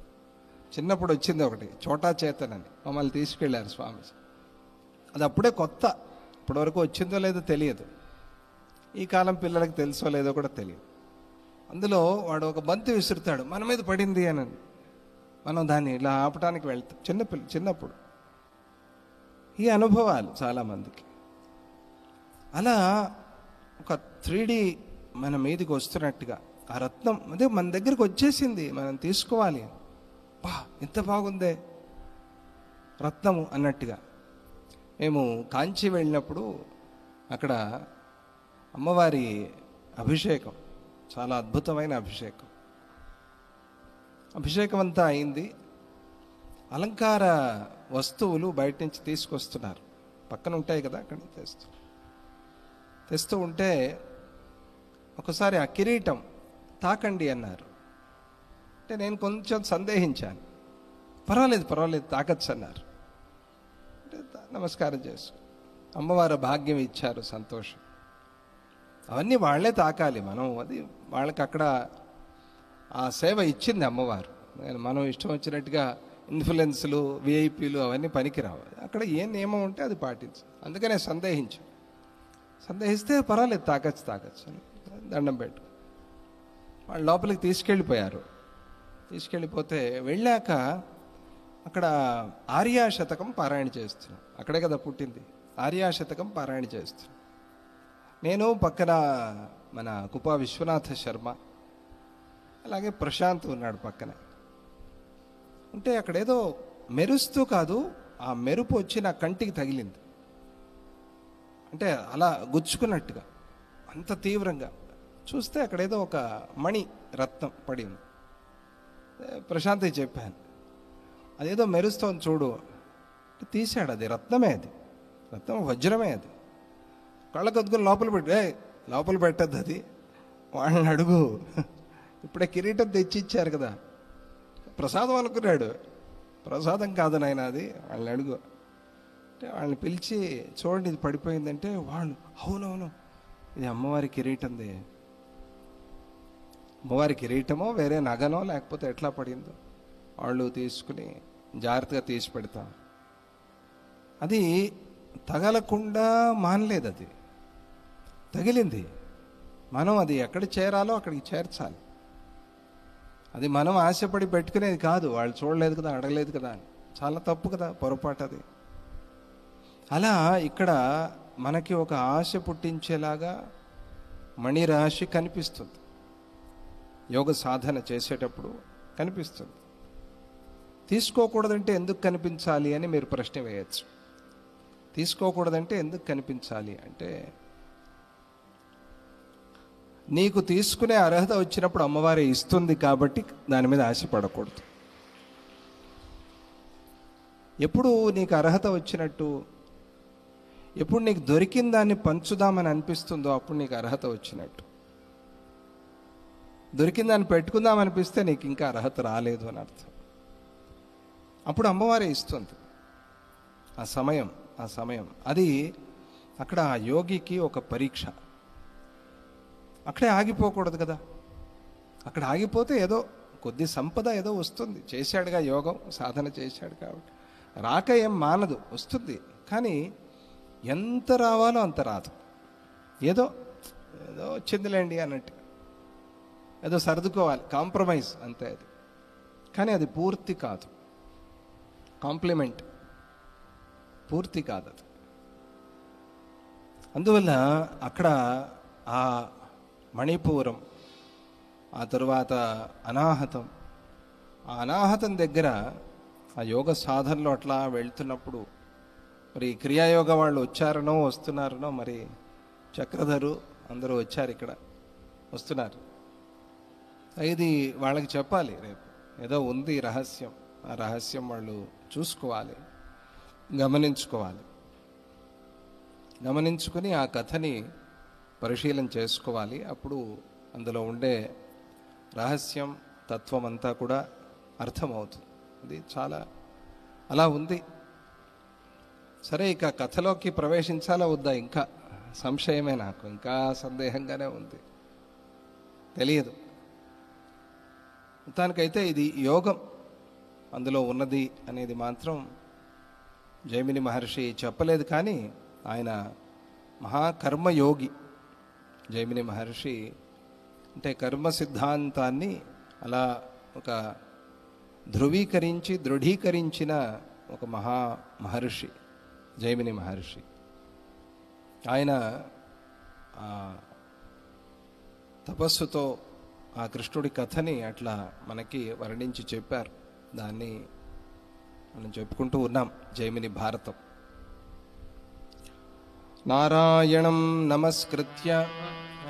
S1: చిన్నప్పుడు వచ్చింది ఒకటి, చోటా చేతన్ అని, మమ్మల్ని తీసుకెళ్ళారు స్వామి. అది అప్పుడే కొత్త, ఇప్పటివరకు వచ్చిందో లేదో తెలియదు, ఈ కాలం పిల్లలకి తెలుసో లేదో కూడా తెలియదు. అందులో వాడు ఒక బంతి విసురుతాడు, మన మీద పడింది అని. మనం దాన్ని ఇలా ఆపటానికి వెళ్తాం చిన్నప్పుడు. ఈ అనుభవాలు చాలామందికి. అలా ఒక 3D మన మీదకి వస్తున్నట్టుగా ఆ రత్నం అదే మన దగ్గరికి వచ్చేసింది, మనం తీసుకోవాలి. బా ఎంత బాగుందే రత్నము అన్నట్టుగా. మేము కాంచి వెళ్ళినప్పుడు అక్కడ అమ్మవారి అభిషేకం, చాలా అద్భుతమైన అభిషేకం. అభిషేకం అంతా అయింది, అలంకార వస్తువులు బయట నుంచి తీసుకొస్తున్నారు, పక్కన ఉంటాయి కదా, అక్కడ తెస్తూ ఉంటే ఒకసారి ఆ కిరీటం తాకండి అన్నారు. అంటే నేను కొంచెం సందేహించాను, పర్వాలేదు తాకచ్చు అన్నారు. అంటే నమస్కారం చేసు, అమ్మవారు భాగ్యం ఇచ్చారు, సంతోషం. అవన్నీ వాళ్ళే తాకాలి, మనం అది వాళ్ళకి అక్కడ ఆ సేవ ఇచ్చింది అమ్మవారు. మనం ఇష్టం వచ్చినట్టుగా ఇన్ఫ్లుయెన్స్లు, విఐపీలు అవన్నీ పనికిరావు. అక్కడ ఏ నియమం ఉంటే అది పాటించు. అందుకనే సందేహిస్తే పర్వాలేదు తాకచ్చు అని దండం పెట్టు. వాళ్ళు లోపలికి తీసుకెళ్ళిపోతే వెళ్ళాక అక్కడ ఆర్యాశతకం పారాయణ చేస్తున్నాం. అక్కడే కదా పుట్టింది, ఆర్యాశతకం పారాయణ చేస్తున్నాం. నేను పక్కన మన కుపా విశ్వనాథ శర్మ, అలాగే ప్రశాంత్ ఉన్నాడు పక్కన. అంటే అక్కడేదో మెరుస్తూ కాదు, ఆ మెరుపు వచ్చి నా కంటికి తగిలింది. అంటే అలా గుచ్చుకున్నట్టుగా, అంత తీవ్రంగా చూస్తే అక్కడేదో ఒక మణి రత్నం పడి ఉంది. ప్రశాంత్కి చెప్పాను, అదేదో మెరుస్తోంది చూడు. తీశాడు, అది రత్నమే, అది రత్నం వజ్రమే. అది కళ్ళ కద్దుకుని లోపల పెట్టద్దు, అది వాళ్ళని అడుగు, ఇప్పుడే కిరీటం తెచ్చిచ్చారు కదా, ప్రసాదం అనుకున్నాడు. ప్రసాదం కాదు నాయన, అది వాళ్ళని అడుగు అంటే వాళ్ళని పిలిచి చూడండి ఇది పడిపోయిందంటే వాళ్ళు అవునవును ఇది అమ్మవారి కిరీటంది. అమ్మవారి కిరీటమో వేరే నగనో లేకపోతే ఎట్లా పడిందో వాళ్ళు తీసుకుని జాగ్రత్తగా తీసి పెడతాం. అది తగలకుండా మానలేదు, అది తగిలింది. మనం అది ఎక్కడ చేరాలో అక్కడికి చేర్చాలి. అది మనం ఆశపడి పెట్టుకునేది కాదు, వాళ్ళు చూడలేదు కదా, అడగలేదు కదా అని. చాలా తప్పు కదా, పొరపాటు అది. అలా ఇక్కడ మనకి ఒక ఆశ పుట్టించేలాగా మణిరాశి కనిపిస్తుంది, యోగ సాధన చేసేటప్పుడు కనిపిస్తుంది. తీసుకోకూడదంటే ఎందుకు కనిపించాలి అని మీరు ప్రశ్న వేయచ్చు. తీసుకోకూడదంటే ఎందుకు కనిపించాలి అంటే, నీకు తీసుకునే అర్హత వచ్చినప్పుడు అమ్మవారి ఇస్తుంది కాబట్టి దాని మీద ఆశపడకూడదు. ఎప్పుడు నీకు అర్హత వచ్చినట్టు, ఎప్పుడు నీకు దొరికిన దాన్ని పంచుదామని అనిపిస్తుందో అప్పుడు నీకు అర్హత వచ్చినట్టు. దొరికిన దాన్ని పెట్టుకుందామనిపిస్తే నీకు ఇంకా అర్హత రాలేదు అని అర్థం. అప్పుడు అమ్మవారే ఇస్తుంది ఆ సమయం. అది అక్కడ ఆ యోగికి ఒక పరీక్ష. అక్కడే ఆగిపోకూడదు కదా. అక్కడ ఆగిపోతే ఏదో కొద్ది సంపద ఏదో వస్తుంది, చేశాడుగా యోగం సాధన చేశాడు కాబట్టి రాక ఏం మానదు, వస్తుంది. కానీ ఎంత రావాలో అంత రాదు. ఏదో వచ్చిందిలేండి అన్నట్టు, ఏదో సర్దుకోవాలి, కాంప్రమైజ్ అంతే అది. కానీ అది పూర్తి కాదు, కాంప్లిమెంట్ పూర్తి కాదు అది. అందువల్ల అక్కడ ఆ మణిపూరం, ఆ తరువాత అనాహతం, ఆ అనాహతం దగ్గర ఆ యోగ సాధనలో అట్లా వెళ్తున్నప్పుడు మరి క్రియాయోగ వాళ్ళు వచ్చారనో వస్తున్నారనో, మరి చక్రధరు అందరూ వచ్చారు, ఇక్కడ వస్తున్నారు. ఇది వాళ్ళకి చెప్పాలి, రేపు ఏదో ఉంది రహస్యం, ఆ రహస్యం వాళ్ళు చూసుకోవాలి, గమనించుకొని ఆ కథని పరిశీలన చేసుకోవాలి. అప్పుడు అందులో ఉండే రహస్యం, తత్వం అంతా కూడా అర్థమవుతుంది. ఇది చాలా అలా ఉంది. సరే, ఇక కథలోకి ప్రవేశించాలా వద్దా ఇంకా సంశయమే, నాకు ఇంకా సందేహంగానే ఉంది, తెలియదు. మొత్తానికైతే ఇది యోగం అందులో ఉన్నది అనేది మాత్రం జైమిని మహర్షి చెప్పలేదు. కానీ ఆయన మహాకర్మయోగి. జైమిని మహర్షి అంటే కర్మ సిద్ధాంతాన్ని అలా ఒక దృఢీకరించిన ఒక మహర్షి జైమిని మహర్షి. ఆయన తపస్సుతో ఆ కృష్ణుడి కథని అట్లా మనకి వర్ణించి చెప్పారు. దాన్ని మనం చెప్పుకుంటూ ఉన్నాం, జైమిని భారతం. నారాయణం నమస్కృత్య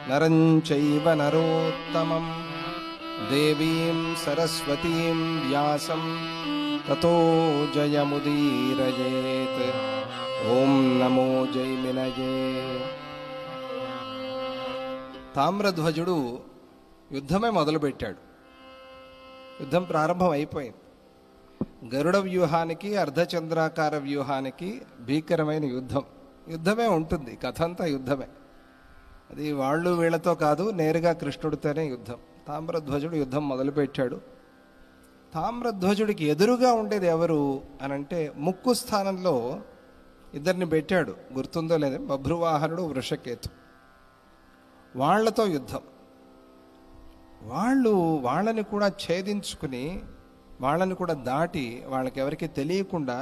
S1: నరం చైవ నరోత్తమం దేవీం సరస్వతీం వ్యాసం తతో జయముదీరయేత్. ఓం నమో జైమినయే. తామ్రధ్వజుడు యుద్ధమే మొదలుపెట్టాడు. యుద్ధం ప్రారంభం అయిపోయింది. గరుడ వ్యూహానికి అర్ధచంద్రాకార వ్యూహానికి భీకరమైన యుద్ధమే ఉంటుంది. కథ అంతా యుద్ధమే. అది వాళ్ళు వీళ్ళతో కాదు, నేరుగా కృష్ణుడితోనే యుద్ధం. తామ్రధ్వజుడు యుద్ధం మొదలుపెట్టాడు. తామ్రధ్వజుడికి ఎదురుగా ఉండేది ఎవరు అనంటే, ముక్కు స్థానంలో ఇద్దరిని పెట్టాడు, గుర్తుందో లేదో, బభ్రువాహనుడు, వృషకేతు. వాళ్లతో యుద్ధం. వాళ్ళని కూడా ఛేదించుకుని, వాళ్ళని కూడా దాటి, వాళ్ళకి ఎవరికి తెలియకుండా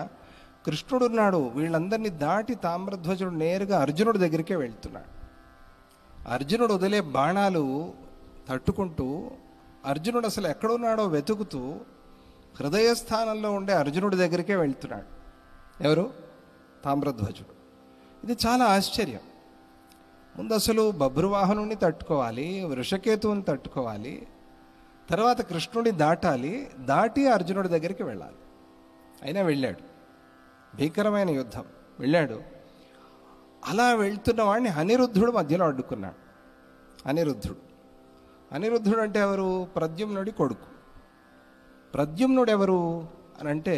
S1: కృష్ణుడున్నాడు, వీళ్ళందరినీ దాటి తామ్రధ్వజుడు నేరుగా అర్జునుడి దగ్గరికే వెళ్తున్నాడు. అర్జునుడు వదిలే బాణాలు తట్టుకుంటూ అర్జునుడు అసలు ఎక్కడున్నాడో వెతుకుతూ హృదయస్థానంలో ఉండే అర్జునుడి దగ్గరికే వెళ్తున్నాడు. ఎవరు? తామ్రధ్వజుడు. ఇది చాలా ఆశ్చర్యం. ముందు అసలు బభ్రువాహనుని తట్టుకోవాలి, వృషకేతువుని తట్టుకోవాలి, తర్వాత కృష్ణుడి దాటాలి, దాటి అర్జునుడి దగ్గరికి వెళ్ళాలి. అయినా వెళ్ళాడు. భీకరమైన యుద్ధం వెళ్ళాడు. అలా వెళ్తున్న వాడిని అనిరుద్ధుడు మధ్యలో అడ్డుకున్నాడు. అనిరుద్ధుడు అంటే ఎవరు? ప్రద్యుమ్నుడి కొడుకు. ప్రద్యుమ్నుడు ఎవరు అని అంటే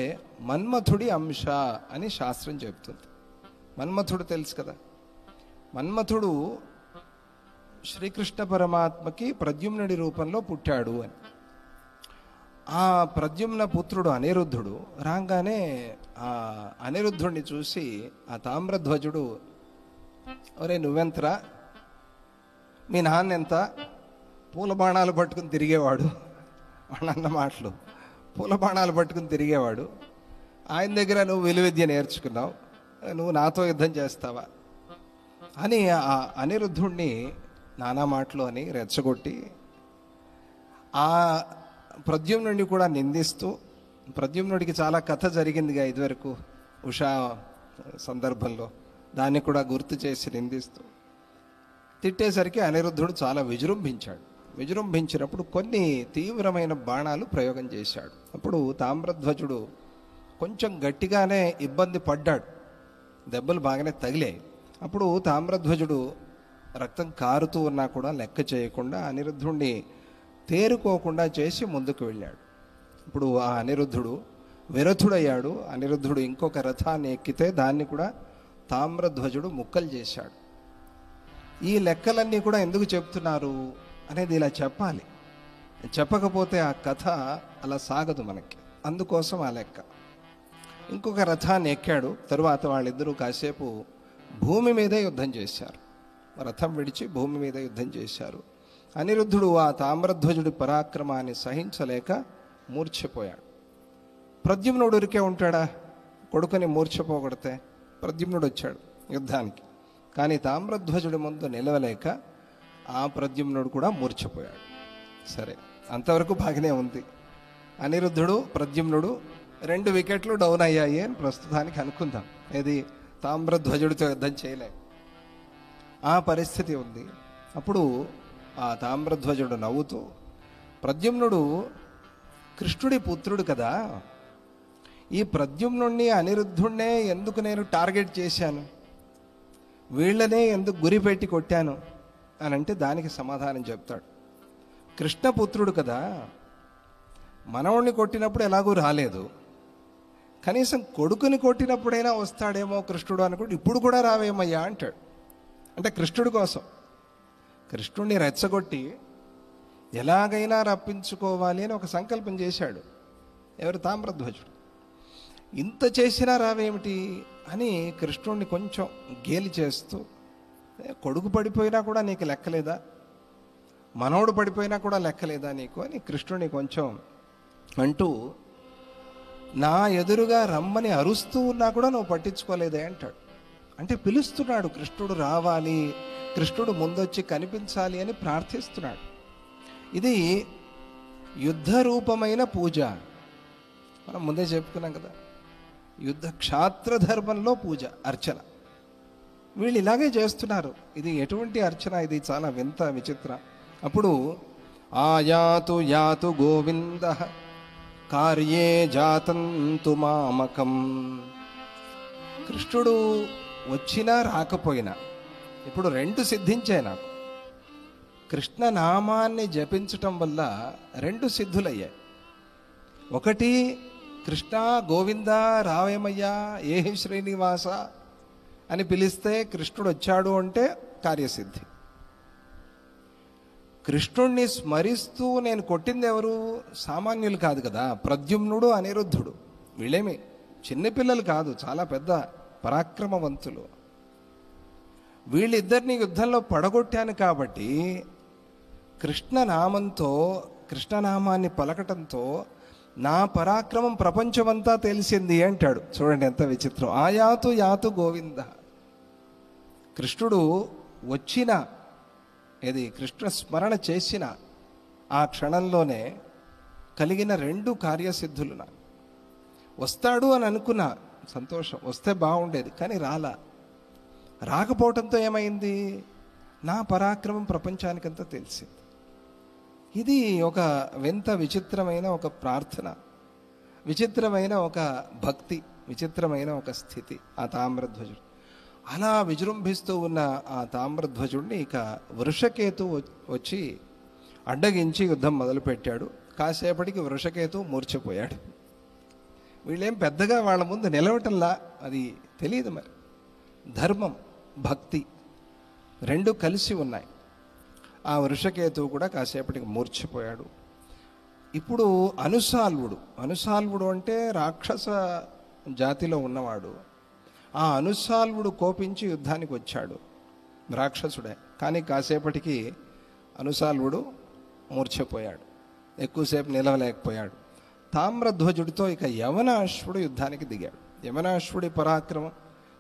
S1: మన్మథుడి అంశ అని శాస్త్రం చెబుతుంది. మన్మథుడు తెలుసు కదా. మన్మథుడు శ్రీకృష్ణ పరమాత్మకి ప్రద్యుమ్నుడి రూపంలో పుట్టాడు అని. ఆ ప్రద్యుమ్న పుత్రుడు అనిరుద్ధుడు రాగానే ఆ అనిరుద్ధుడిని చూసి ఆ తామ్రధ్వజుడు, ఒరే నువ్వెంతరా, మీ నాన్న ఎంత, పూల బాణాలు పట్టుకుని తిరిగేవాడు, అన్న మాటలు, పూల బాణాలు పట్టుకుని తిరిగేవాడు, ఆయన దగ్గర నువ్వు విలువిద్య నేర్చుకున్నావు, నువ్వు నాతో యుద్ధం చేస్తావా అని ఆ అనిరుద్ధుడిని నానా మాటలు అని రెచ్చగొట్టి ఆ ప్రద్యుమ్నుడిని కూడా నిందిస్తూ, ప్రద్యుమ్నుడికి చాలా కథ జరిగిందిగా ఇదివరకు ఉషా సందర్భంలో, దాన్ని కూడా గుర్తు చేసి నిందిస్తూ తిట్టేసరికి అనిరుద్ధుడు చాలా విజృంభించాడు. విజృంభించినప్పుడు కొన్ని తీవ్రమైన బాణాలు ప్రయోగం చేశాడు. అప్పుడు తామ్రధ్వజుడు కొంచెం గట్టిగానే ఇబ్బంది పడ్డాడు, దెబ్బలు బాగానే తగిలాయి. అప్పుడు తామ్రధ్వజుడు రక్తం కారుతూ ఉన్నా కూడా లెక్క చేయకుండా అనిరుద్ధుడిని తేరుకోకుండా చేసి ముందుకు వెళ్ళాడు. ఇప్పుడు ఆ అనిరుద్ధుడు విరథుడయ్యాడు. అనిరుద్ధుడు ఇంకొక రథాన్ని ఎక్కితే దాన్ని కూడా తామ్రధ్వజుడు ముక్కలు చేశాడు. ఈ లెక్కలన్నీ కూడా ఎందుకు చెప్తున్నారు అనేది ఇలా చెప్పాలి. చెప్పకపోతే ఆ కథ అలా సాగదు మనకి. అందుకోసం ఆ లెక్క. ఇంకొక రథాన్ని ఎక్కాడు. తరువాత వాళ్ళిద్దరూ కాసేపు భూమి మీదే యుద్ధం చేశారు. రథం విడిచి భూమి మీద యుద్ధం చేశారు. అనిరుద్ధుడు ఆ తామ్రధ్వజుడి పరాక్రమాన్ని సహించలేక మూర్ఛపోయాడు. ప్రద్యుమ్నుడు ఉరికే ఉంటాడా? కొడుకుని మూర్ఛపోగొడితే ప్రద్యుమ్నుడు వచ్చాడు యుద్ధానికి. కానీ తామ్రధ్వజుడి ముందు నిలవలేక ఆ ప్రద్యుమ్నుడు కూడా మూర్ఛపోయాడు. సరే, అంతవరకు బాగానే ఉంది. అనిరుద్ధుడు ప్రద్యుమ్నుడు 2 వికెట్లు డౌన్ అయ్యాయి అని ప్రస్తుతానికి అనుకుందాం. ఏది? తామ్రధ్వజుడితో యుద్ధం చేయలే, ఆ పరిస్థితి ఉంది. అప్పుడు ఆ తామ్రధ్వజుడు నవ్వుతూ, ప్రద్యుమ్నుడు కృష్ణుడి పుత్రుడు కదా, ఈ ప్రద్యుమ్నుడిని అనిరుద్ధుడినే ఎందుకు నేను టార్గెట్ చేశాను, వీళ్ళనే ఎందుకు గురిపెట్టి కొట్టాను అని అంటే దానికి సమాధానం చెప్తాడు. కృష్ణపుత్రుడు కదా, మనవుణ్ణి కొట్టినప్పుడు ఎలాగూ రాలేదు, కనీసం కొడుకుని కొట్టినప్పుడైనా వస్తాడేమో కృష్ణుడు అనుకుంటే ఇప్పుడు కూడా రావేమయ్యా అంటాడు. అంటే కృష్ణుడి కోసం, కృష్ణుడిని రెచ్చగొట్టి ఎలాగైనా రప్పించుకోవాలి అని ఒక సంకల్పం చేశాడు. ఎవరు? తామ్రధ్వజుడు. ఇంత చేసినా రావేమిటి అని కృష్ణుడిని కొంచెం గేలి చేస్తూ, కొడుకు పడిపోయినా కూడా నీకు లెక్కలేదా, మనోడు పడిపోయినా కూడా లెక్కలేదా నీకు అని కృష్ణుడిని కొంచెం అంటూ, నా ఎదురుగా రమ్మని అరుస్తూ ఉన్నా కూడా నువ్వు పట్టించుకోలేదే అంటాడు. అంటే పిలుస్తున్నాడు, కృష్ణుడు రావాలి, కృష్ణుడు ముందొచ్చి కనిపించాలి అని ప్రార్థిస్తున్నాడు. ఇది యుద్ధ రూపమైన పూజ. మనం ముందే చెప్పుకున్నాం కదా, యుద్ధ క్షాత్రధర్మంలో పూజ, అర్చన. వీళ్ళు ఇలాగే చేస్తున్నారు. ఇది ఎటువంటి అర్చన? ఇది చాలా వింత, విచిత్ర. అప్పుడు ఆయాతు యాతు గోవింద కార్యే జాతంతు మామకం. కృష్ణుడు వచ్చినా రాకపోయినా ఇప్పుడు 2 సిద్ధించాయి నాకు. కృష్ణ నామాన్ని జపించటం వల్ల 2 సిద్ధులయ్యాయి. ఒకటి, కృష్ణ గోవింద రావేమయ్యా ఏహి శ్రీనివాస అని పిలిస్తే కృష్ణుడు వచ్చాడు అంటే కార్యసిద్ధి. కృష్ణుణ్ణి స్మరిస్తూ నేను కొట్టింది ఎవరు? సామాన్యులు కాదు కదా, ప్రద్యుమ్నుడు అనిరుద్ధుడు. వీళ్ళేమి చిన్నపిల్లలు కాదు, చాలా పెద్ద పరాక్రమవంతులు. వీళ్ళిద్దరిని యుద్ధంలో పడగొట్టాను కాబట్టి కృష్ణనామంతో, కృష్ణనామాన్ని పలకటంతో నా పరాక్రమం ప్రపంచమంతా తెలిసింది అంటాడు. చూడండి ఎంత విచిత్రం. ఆయాతు యాతు గోవింద. కృష్ణుడు వచ్చిన ఇది కృష్ణ స్మరణ చేసిన ఆ క్షణంలోనే కలిగిన 2 కార్యసిద్ధులు నాకు. వస్తాడు అని అనుకున్నా, సంతోషం, వస్తే బాగుండేది, కానీ రాకపోవడంతో ఏమైంది, నా పరాక్రమం ప్రపంచానికంతా తెలిసింది. ఇది ఒక వింత విచిత్రమైన ఒక ప్రార్థన, విచిత్రమైన ఒక భక్తి, విచిత్రమైన ఒక స్థితి ఆ తామ్రధ్వజుడు. అలా విజృంభిస్తూ ఉన్న ఆ తామ్రధ్వజుడిని ఇక వృషకేతు వచ్చి అడ్డగించి యుద్ధం మొదలుపెట్టాడు. కాసేపటికి వృషకేతు మూర్ఛపోయాడు. వీళ్ళేం పెద్దగా వాళ్ళ ముందు నిలవటంలా, అది తెలియదు. మరి ధర్మం భక్తి 2 కలిసి ఉన్నాయి. ఆ వృషకేతువు కూడా కాసేపటికి మూర్ఛపోయాడు. ఇప్పుడు అనుసాల్వుడు అంటే రాక్షస జాతిలో ఉన్నవాడు. ఆ అనుసాల్వుడు కోపించి యుద్ధానికి వచ్చాడు, రాక్షసుడే. కానీ కాసేపటికి అనుసాల్వుడు మూర్ఛపోయాడు, ఎక్కువసేపు నిలవలేకపోయాడు. తామ్రధ్వజుడితో ఇక యవనాశ్వుడు యుద్ధానికి దిగాడు. యవనాశ్వుడి పరాక్రమం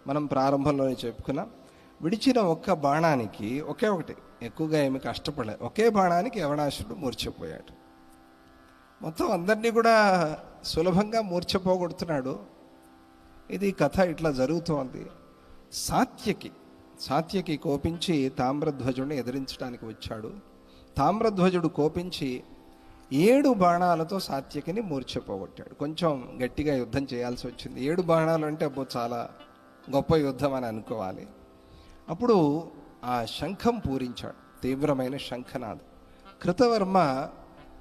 S1: మనం ప్రారంభంలోనే చెప్పుకున్నాం. విడిచిన ఒక్క బాణానికి, ఒకే ఒకటి, ఎక్కువగా ఏమి కష్టపడలేదు, ఒకే బాణానికి యవనాశ్వుడు మూర్ఛపోయాడు. మొత్తం అందరినీ కూడా సులభంగా మూర్ఛపోగొడుతున్నాడు. ఇది కథ ఇట్లా జరుగుతోంది. సాత్యకి కోపించి తామ్రధ్వజుడిని ఎదిరించడానికి వచ్చాడు. తామ్రధ్వజుడు కోపించి 7 బాణాలతో సాత్యకిని మూర్ఛపోగొట్టాడు. కొంచెం గట్టిగా యుద్ధం చేయాల్సి వచ్చింది. 7 బాణాలు అంటే అబ్బో చాలా గొప్ప యుద్ధం అని అనుకోవాలి. అప్పుడు ఆ శంఖం పూరించాడు, తీవ్రమైన శంఖనాదం. కృతవర్మ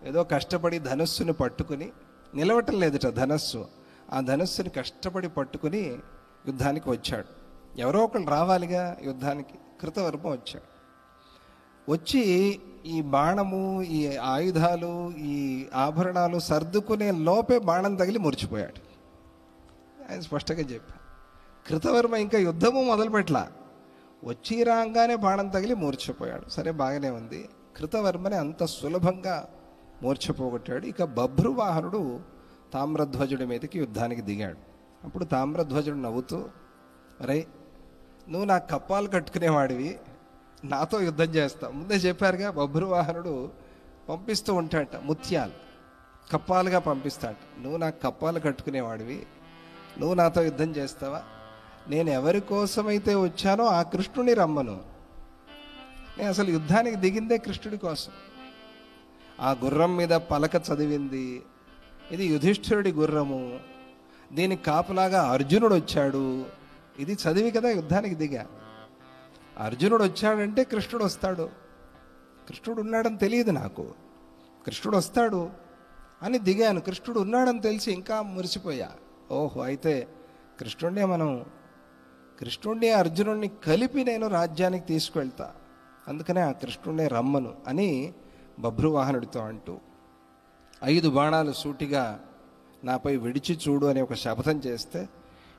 S1: ఏదో కష్టపడి ధనస్సుని పట్టుకుని, నిలవటం లేదుట ధనస్సు, ఆ ధనస్సుని కష్టపడి పట్టుకుని యుద్ధానికి వచ్చాడు. ఎవరో ఒకళ్ళు రావాలిగా యుద్ధానికి. కృతవర్మ వచ్చాడు. వచ్చి ఈ బాణము, ఈ ఆయుధాలు, ఈ ఆభరణాలు సర్దుకునే లోపే బాణం తగిలి మురిచిపోయాడు. ఆయన స్పష్టంగా చెప్పారు. కృతవర్మ ఇంకా యుద్ధము మొదలుపెట్లా, వచ్చి రాగానే బాణం తగిలి మూర్ఛపోయాడు. సరే, బాగానే ఉంది. కృతవర్మని అంత సులభంగా మూర్ఛపోగొట్టాడు. ఇక బభ్రువాహనుడు తామ్రధ్వజుడి మీదకి యుద్ధానికి దిగాడు. అప్పుడు తామ్రధ్వజుడు నవ్వుతూ, అరే నువ్వు నా కప్పాలు కట్టుకునేవాడివి, నాతో యుద్ధం చేస్తావు. ముందే చెప్పారుగా, బభ్రువాహనుడు పంపిస్తూ ఉంటాడట, ముత్యాలు కప్పాలుగా పంపిస్తాడు. నువ్వు నాకు కప్పాలు కట్టుకునేవాడివి, నువ్వు నాతో యుద్ధం చేస్తావా? నేను ఎవరి కోసమైతే వచ్చానో ఆ కృష్ణుని రమ్మను. నేను అసలు యుద్ధానికి దిగిందే కృష్ణుడి కోసం. ఆ గుర్రం మీద పలక చదివింది, ఇది యుధిష్ఠిరుడి గుర్రము, దీనికి కాపులాగా అర్జునుడు వచ్చాడు, ఇది చదివి కదా యుద్ధానికి దిగా. అర్జునుడు వచ్చాడంటే కృష్ణుడు వస్తాడు, కృష్ణుడు ఉన్నాడని తెలియదు నాకు, కృష్ణుడు వస్తాడు అని దిగాను. కృష్ణుడు ఉన్నాడని తెలిసి ఇంకా మురిసిపోయా. ఓహో, అయితే కృష్ణుడిని అర్జునుడిని కలిపి నేను రాజ్యానికి తీసుకువెళ్తా, అందుకనే ఆ కృష్ణుడినే రమ్మను అని బభ్రువాహనుడితో అంటూ 5 బాణాలు సూటిగా నాపై విడిచి చూడు అని ఒక శపథం చేస్తే,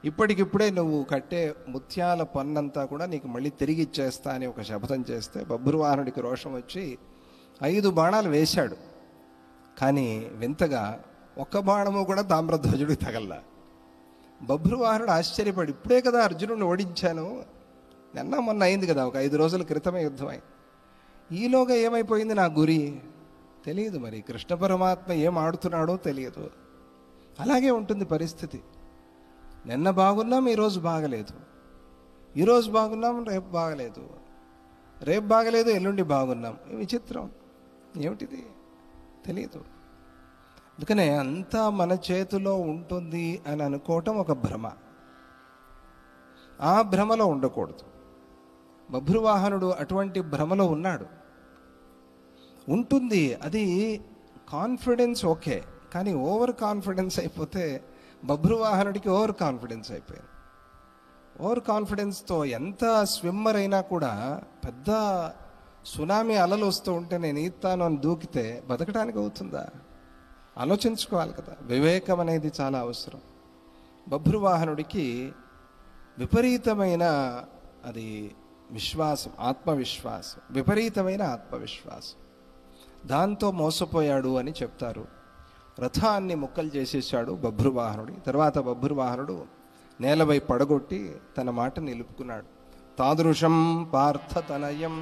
S1: ఇప్పటికిప్పుడే నువ్వు కట్టే ముత్యాల పన్నంతా కూడా నీకు మళ్ళీ తిరిగి ఇచ్చేస్తా అని ఒక శపథం చేస్తే బభ్రువాహనుడికి రోషం వచ్చి 5 బాణాలు వేశాడు. కానీ వింతగా ఒక్క బాణము కూడా తామ్రధ్వజుడికి తగల్లా. బభ్రువాహనుడు ఆశ్చర్యపడి, ఇప్పుడే కదా అర్జునుడిని ఓడించాను, మొన్న అయింది కదా, ఒక 5 రోజుల క్రితమే యుద్ధం అయింది, ఈలోగా ఏమైపోయింది నా గురి తెలియదు. మరి కృష్ణ పరమాత్మ ఏం ఆడుతున్నాడో తెలియదు. అలాగే ఉంటుంది పరిస్థితి. నిన్న బాగున్నాం, ఈరోజు బాగలేదు, ఈరోజు బాగున్నాం, రేపు బాగలేదు, రేపు బాగలేదు, ఎల్లుండి బాగున్నాం. విచిత్రం, ఏమిటిది తెలియదు. అందుకనే అంతా మన చేతిలో ఉంటుంది అని అనుకోవటం ఒక భ్రమ. ఆ భ్రమలో ఉండకూడదు. బభ్రువాహనుడు అటువంటి భ్రమలో ఉన్నాడు. ఉంటుంది అది కాన్ఫిడెన్స్ ఓకే, కానీ ఓవర్ కాన్ఫిడెన్స్ అయిపోతే బభ్రువాహనుడికి ఓవర్ కాన్ఫిడెన్స్ అయిపోయింది. ఓవర్ కాన్ఫిడెన్స్తో ఎంత స్విమ్మర్ అయినా కూడా పెద్ద సునామీ అలలు వస్తూ ఉంటే నేను ఈతాను అని దూకితే బతకడానికి అవుతుందా? ఆలోచించుకోవాలి కదా. వివేకం అనేది చాలా అవసరం. బభ్రువాహనుడికి విపరీతమైన అది విశ్వాసం, ఆత్మవిశ్వాసం, విపరీతమైన ఆత్మవిశ్వాసం. దాంతో మోసపోయాడు అని చెప్తారు. రథాన్ని ముక్కలు చేసేసాడు బభ్రువాహనుడి. తర్వాత బభ్రువాహనుడు నేలపై పడగొట్టి తన మాట నిలుపుకున్నాడు. తాదృశం పార్థతనయం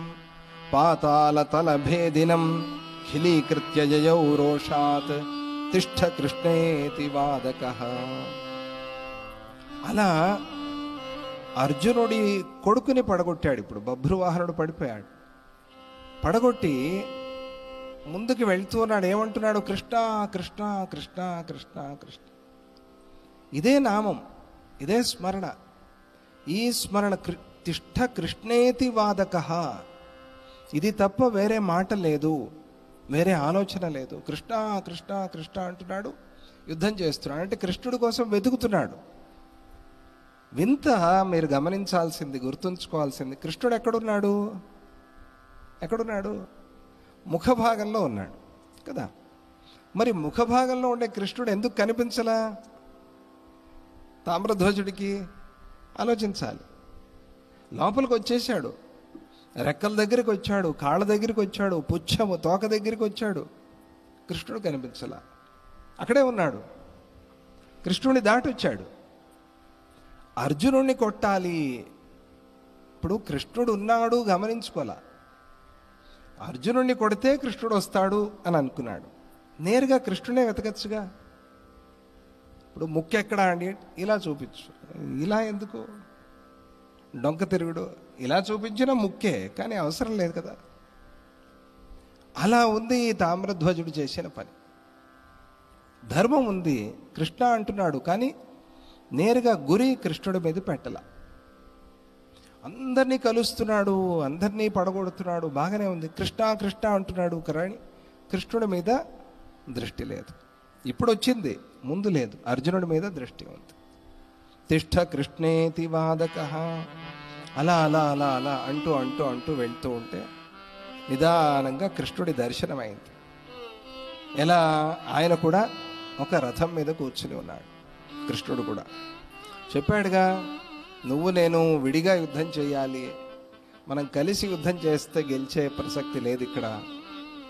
S1: పాతాళతలభేదినం ఖిలీకృత్య జయౌ రోషాత్ తిష్ఠ కృష్ణేతి వాదకః. అలా అర్జునుడి కొడుకుని పడగొట్టాడు. ఇప్పుడు బభ్రువాహనుడు పడిపోయాడు. పడగొట్టి ముందుకు వెళ్తూ ఉన్నాడు. ఏమంటున్నాడు? కృష్ణ కృష్ణ కృష్ణ కృష్ణ కృష్ణ. ఇదే నామం, ఇదే స్మరణ. ఈ స్మరణ తిష్ఠ కృష్ణేతి వాదకః. ఇది తప్ప వేరే మాట లేదు, వేరే ఆలోచన లేదు. కృష్ణ కృష్ణ కృష్ణ అంటున్నాడు, యుద్ధం చేస్తున్నాడు. అంటే కృష్ణుడి కోసం వెతుకుతున్నాడు. వింత మీరు గమనించాల్సింది, గుర్తుంచుకోవాల్సింది, కృష్ణుడు ఎక్కడున్నాడు? ఎక్కడున్నాడు? ముఖభాగంలో ఉన్నాడు కదా. మరి ముఖభాగంలో ఉండే కృష్ణుడు ఎందుకు కనిపించలా తామ్రధ్వజుడికి? ఆలోచించాలి. లోపలికి వచ్చేసాడు, రెక్కల దగ్గరికి వచ్చాడు, కాళ్ళ దగ్గరికి వచ్చాడు, పుచ్చము తోక దగ్గరికి వచ్చాడు. కృష్ణుడు కనిపించలా. అక్కడే ఉన్నాడు. కృష్ణుడిని దాటి వచ్చాడు. అర్జునుడిని కొట్టాలి. ఇప్పుడు కృష్ణుడు ఉన్నాడు గమనించుకోలా. అర్జునుడిని కొడితే కృష్ణుడు వస్తాడు అని అనుకున్నాడు. నేరుగా కృష్ణుడే వెతకచ్చుగా. ఇప్పుడు ముక్కు ఎక్కడా అండి? ఇలా చూపించు. ఇలా ఎందుకు? డొంక తిరుగుడు. ఇలా చూపించిన ముక్కే, కానీ అవసరం లేదు కదా. అలా ఉంది ఈ తామ్రధ్వజుడు చేసిన పని. ధర్మం ఉంది, కృష్ణ అంటున్నాడు, కానీ నేరుగా గురి కృష్ణుడి మీద పెట్టల. అందరినీ కలుస్తున్నాడు, అందరినీ పడగొడుతున్నాడు, బాగానే ఉంది. కృష్ణ కృష్ణ అంటున్నాడు, కానీ కృష్ణుడి మీద దృష్టి లేదు. ఇప్పుడు వచ్చింది, ముందు లేదు. అర్జునుడి మీద దృష్టి ఉంది. తిష్ఠ కృష్ణేతి వాదకః. అలా అలా అలా అలా అంటూ అంటూ అంటూ వెళ్తూ ఉంటే నిదానంగా కృష్ణుడి దర్శనమైంది. ఎలా? ఆయన కూడా ఒక రథం మీద కూర్చుని ఉన్నాడు. కృష్ణుడు కూడా చెప్పాడుగా, నువ్వు నేను విడిగా యుద్ధం చేయాలి, మనం కలిసి యుద్ధం చేస్తే గెలిచే ప్రసక్తి లేదు, ఇక్కడ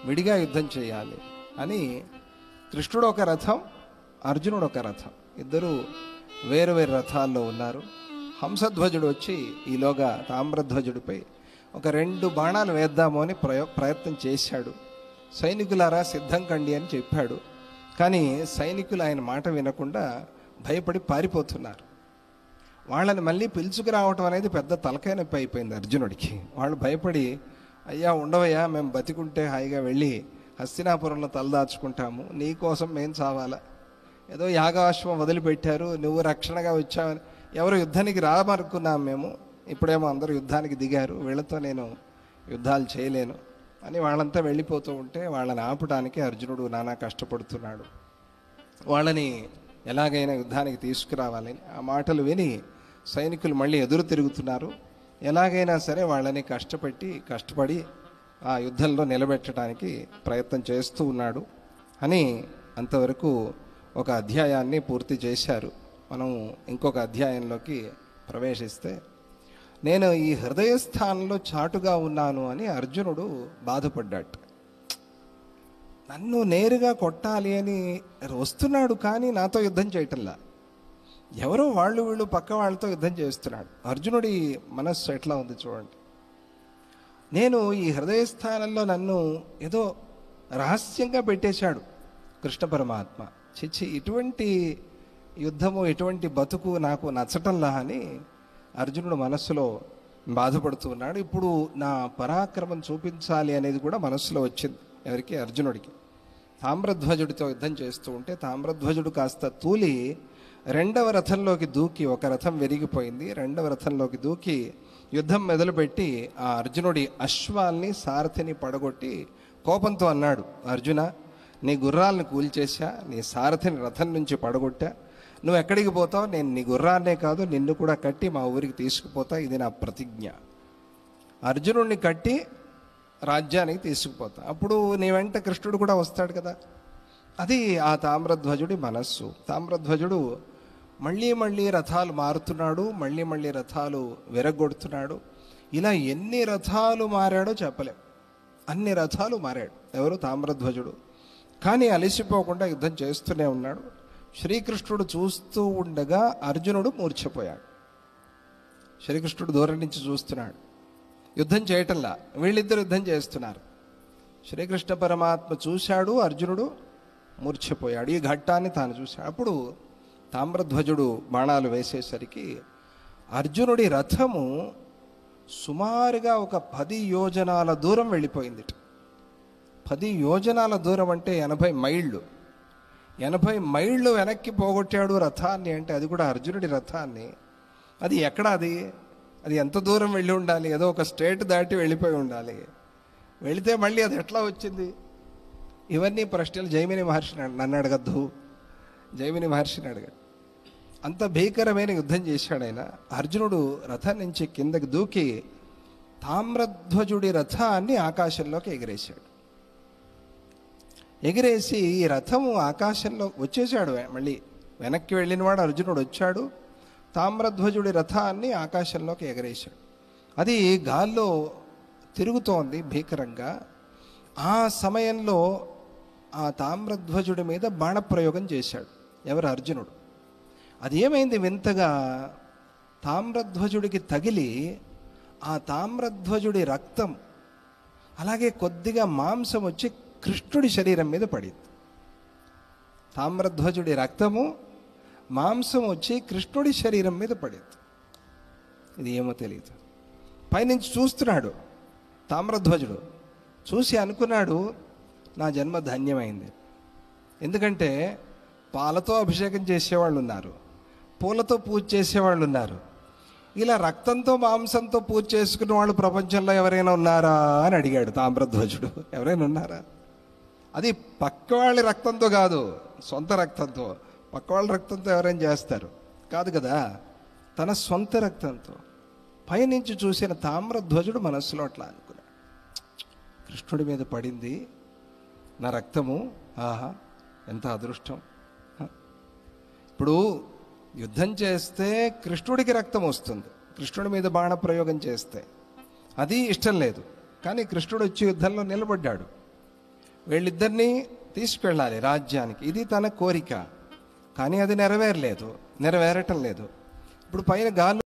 S1: విడిగా యుద్ధం చేయాలి అని. కృష్ణుడు ఒక రథం, అర్జునుడు ఒక రథం, ఇద్దరు వేరు వేరు రథాల్లో ఉన్నారు. హంసధ్వజుడు వచ్చి ఈలోగా తామ్రధ్వజుడిపై ఒక 2 బాణాలు వేద్దాము అని ప్రయత్నం చేశాడు. సైనికులారా సిద్ధం కండి అని చెప్పాడు. కానీ సైనికులు ఆయన మాట వినకుండా భయపడి పారిపోతున్నారు. వాళ్ళని మళ్ళీ పిలుచుకురావటం అనేది పెద్ద తలకాయ నొప్పి అయిపోయింది అర్జునుడికి. వాళ్ళు భయపడి, అయ్యా ఉండవయ్యా, మేము బతికుంటే హాయిగా వెళ్ళి హస్తినాపురంలో తలదాచుకుంటాము, నీ కోసం మేము చావాలా? ఏదో యాగాశ్వం వదిలిపెట్టారు, నువ్వు రక్షణగా వచ్చావని ఎవరు యుద్ధానికి రామనుకున్నాం మేము, ఇప్పుడేమో అందరూ యుద్ధానికి దిగారు, వీళ్ళతో నేను యుద్ధాలు చేయలేను అని వాళ్ళంతా వెళ్ళిపోతూ ఉంటే వాళ్ళని ఆపడానికి అర్జునుడు నానా కష్టపడుతున్నాడు. వాళ్ళని ఎలాగైనా యుద్ధానికి తీసుకురావాలని ఆ మాటలు విని సైనికులు మళ్ళీ ఎదురు తిరుగుతున్నారు. ఎలాగైనా సరే వాళ్ళని కష్టపడి ఆ యుద్ధంలో నిలబెట్టడానికి ప్రయత్నం చేస్తూ ఉన్నాడు అని అంతవరకు ఒక అధ్యాయాన్ని పూర్తి చేశారు. మనం ఇంకొక అధ్యాయంలోకి ప్రవేశిస్తే, నేను ఈ హృదయస్థానంలో చాటుగా ఉన్నాను అని అర్జునుడు బాధపడ్డాడు. నన్ను నేరుగా కొట్టాలి అని వస్తున్నాడు, కానీ నాతో యుద్ధం చేయటంలా, ఎవరో వాళ్ళు వీళ్ళు పక్క వాళ్ళతో యుద్ధం చేస్తున్నాడు. అర్జునుడి మనస్సు ఎట్లా ఉంది చూడండి. నేను ఈ హృదయస్థానంలో నన్ను ఏదో రహస్యంగా పెట్టేశాడు కృష్ణ పరమాత్మ. చిచ్చి, ఇటువంటి యుద్ధము, ఇటువంటి బతుకు నాకు నచ్చటంలా అని అర్జునుడు మనస్సులో బాధపడుతూ ఉన్నాడు. ఇప్పుడు నా పరాక్రమం చూపించాలి అనేది కూడా మనస్సులో వచ్చింది. ఎవరికి? అర్జునుడికి. తామ్రధ్వజుడితో యుద్ధం చేస్తూ ఉంటే తామ్రధ్వజుడు కాస్త తూలి 2వ రథంలోకి దూకి, ఒక రథం విరిగిపోయింది, 2వ రథంలోకి దూకి యుద్ధం మొదలుపెట్టి ఆ అర్జునుడి అశ్వాల్ని, సారథిని పడగొట్టి కోపంతో అన్నాడు, అర్జున, నీ గుర్రాలను కూల్చేశా, నీ సారథిని రథం నుంచి పడగొట్టా, నువ్వు ఎక్కడికి పోతావు? నేను నీ గుర్రాన్నే కాదు నిన్ను కూడా కట్టి మా ఊరికి తీసుకుపోతా, ఇది నా ప్రతిజ్ఞ. అర్జునుడిని కట్టి రాజ్యానికి తీసుకుపోతా, అప్పుడు నీ వెంట కృష్ణుడు కూడా వస్తాడు కదా. అది ఆ తామ్రధ్వజుడి మనస్సు. తామ్రధ్వజుడు మళ్ళీ మళ్ళీ రథాలు మారుతున్నాడు, మళ్ళీ మళ్ళీ రథాలు విరగొడుతున్నాడు. ఇలా ఎన్ని రథాలు మారాడో చెప్పలేం. అన్ని రథాలు మారాడు ఎవరు? తామ్రధ్వజుడు. కానీ అలసిపోకుండా యుద్ధం చేస్తూనే ఉన్నాడు. శ్రీకృష్ణుడు చూస్తూ ఉండగా అర్జునుడు మూర్ఛపోయాడు. శ్రీకృష్ణుడు దూరం నుంచి చూస్తున్నాడు. యుద్ధం చేయటంలా, వీళ్ళిద్దరు యుద్ధం చేస్తున్నారు. శ్రీకృష్ణ పరమాత్మ చూశాడు, అర్జునుడు మూర్ఛపోయాడు. ఈ ఘట్టాన్ని తాను చూశాడు. అప్పుడు తామ్రధ్వజుడు బాణాలు వేసేసరికి అర్జునుడి రథము సుమారుగా ఒక 10 యోజనాల దూరం వెళ్ళిపోయింది. 10 యోజనాల దూరం అంటే 80 మైళ్ళు. 80 మైళ్ళు వెనక్కి పోగొట్టాడు రథాన్ని. అంటే అది కూడా అర్జునుడి రథాన్ని. అది ఎక్కడ, అది ఎంత దూరం వెళ్ళి ఉండాలి? ఏదో ఒక స్టేట్ దాటి వెళ్ళిపోయి ఉండాలి. వెళితే మళ్ళీ అది ఎట్లా వచ్చింది? ఇవన్నీ ప్రశ్నలు జైమిని మహర్షిని నన్ను అడగద్దు, జైమిని మహర్షిని అడగదు. అంత భీకరమైన యుద్ధం చేశాడు ఆయన. అర్జునుడు రథం నుంచి కిందకి దూకి తామ్రధ్వజుడి రథాన్ని ఆకాశంలోకి ఎగిరేశాడు. ఎగిరేసి ఈ రథము ఆకాశంలో వచ్చేసాడు. మళ్ళీ వెనక్కి వెళ్ళినవాడు అర్జునుడు వచ్చాడు, తామ్రధ్వజుడి రథాన్ని ఆకాశంలోకి ఎగరేశాడు. అది గాల్లో తిరుగుతోంది భీకరంగా. ఆ సమయంలో ఆ తామ్రధ్వజుడి మీద బాణప్రయోగం చేశాడు ఎవరు? అర్జునుడు. అది ఏమైంది వింతగా, తామ్రధ్వజుడికి తగిలి ఆ తామ్రధ్వజుడి రక్తం అలాగే కొద్దిగా మాంసం వచ్చి కృష్ణుడి శరీరం మీద పడింది. తామ్రధ్వజుడి రక్తము మాంసం వచ్చి కృష్ణుడి శరీరం మీద పడింది. ఇది ఏమో తెలియదు. పైనుంచి చూస్తున్నాడు తామ్రధ్వజుడు. చూసి అనుకున్నాడు, నా జన్మ ధన్యమైంది. ఎందుకంటే పాలతో అభిషేకం చేసేవాళ్ళు ఉన్నారు, పూలతో పూజ చేసేవాళ్ళు ఉన్నారు. ఇలా రక్తంతో మాంసంతో పూజ చేసుకున్న వాళ్ళు ప్రపంచంలో ఎవరైనా ఉన్నారా అని అడిగాడు తామ్రధ్వజుడు. ఎవరైనా ఉన్నారా? అది పక్క వాళ్ళ రక్తంతో కాదు, సొంత రక్తంతో. పక్క వాళ్ళ రక్తంతో ఎవరైనా చేస్తారు కాదు కదా, తన సొంత రక్తంతో. పైనుంచి చూసిన తామ్రధ్వజుడు మనస్సులో అట్లా అనుకున్నాడు, కృష్ణుడి మీద పడింది నా రక్తము, ఆహా ఎంత అదృష్టం. ఇప్పుడు యుద్ధం చేస్తే కృష్ణుడికి రక్తం వస్తుంది, కృష్ణుడి మీద బాణ ప్రయోగం చేస్తే అది ఇష్టం లేదు. కానీ కృష్ణుడు వచ్చి యుద్ధంలో నిలబడ్డాడు. వీళ్ళిద్దరినీ తీసుకెళ్ళాలి రాజ్యానికి, ఇది తన కోరిక. కానీ అది నెరవేరటం లేదు. ఇప్పుడు పైన గాలి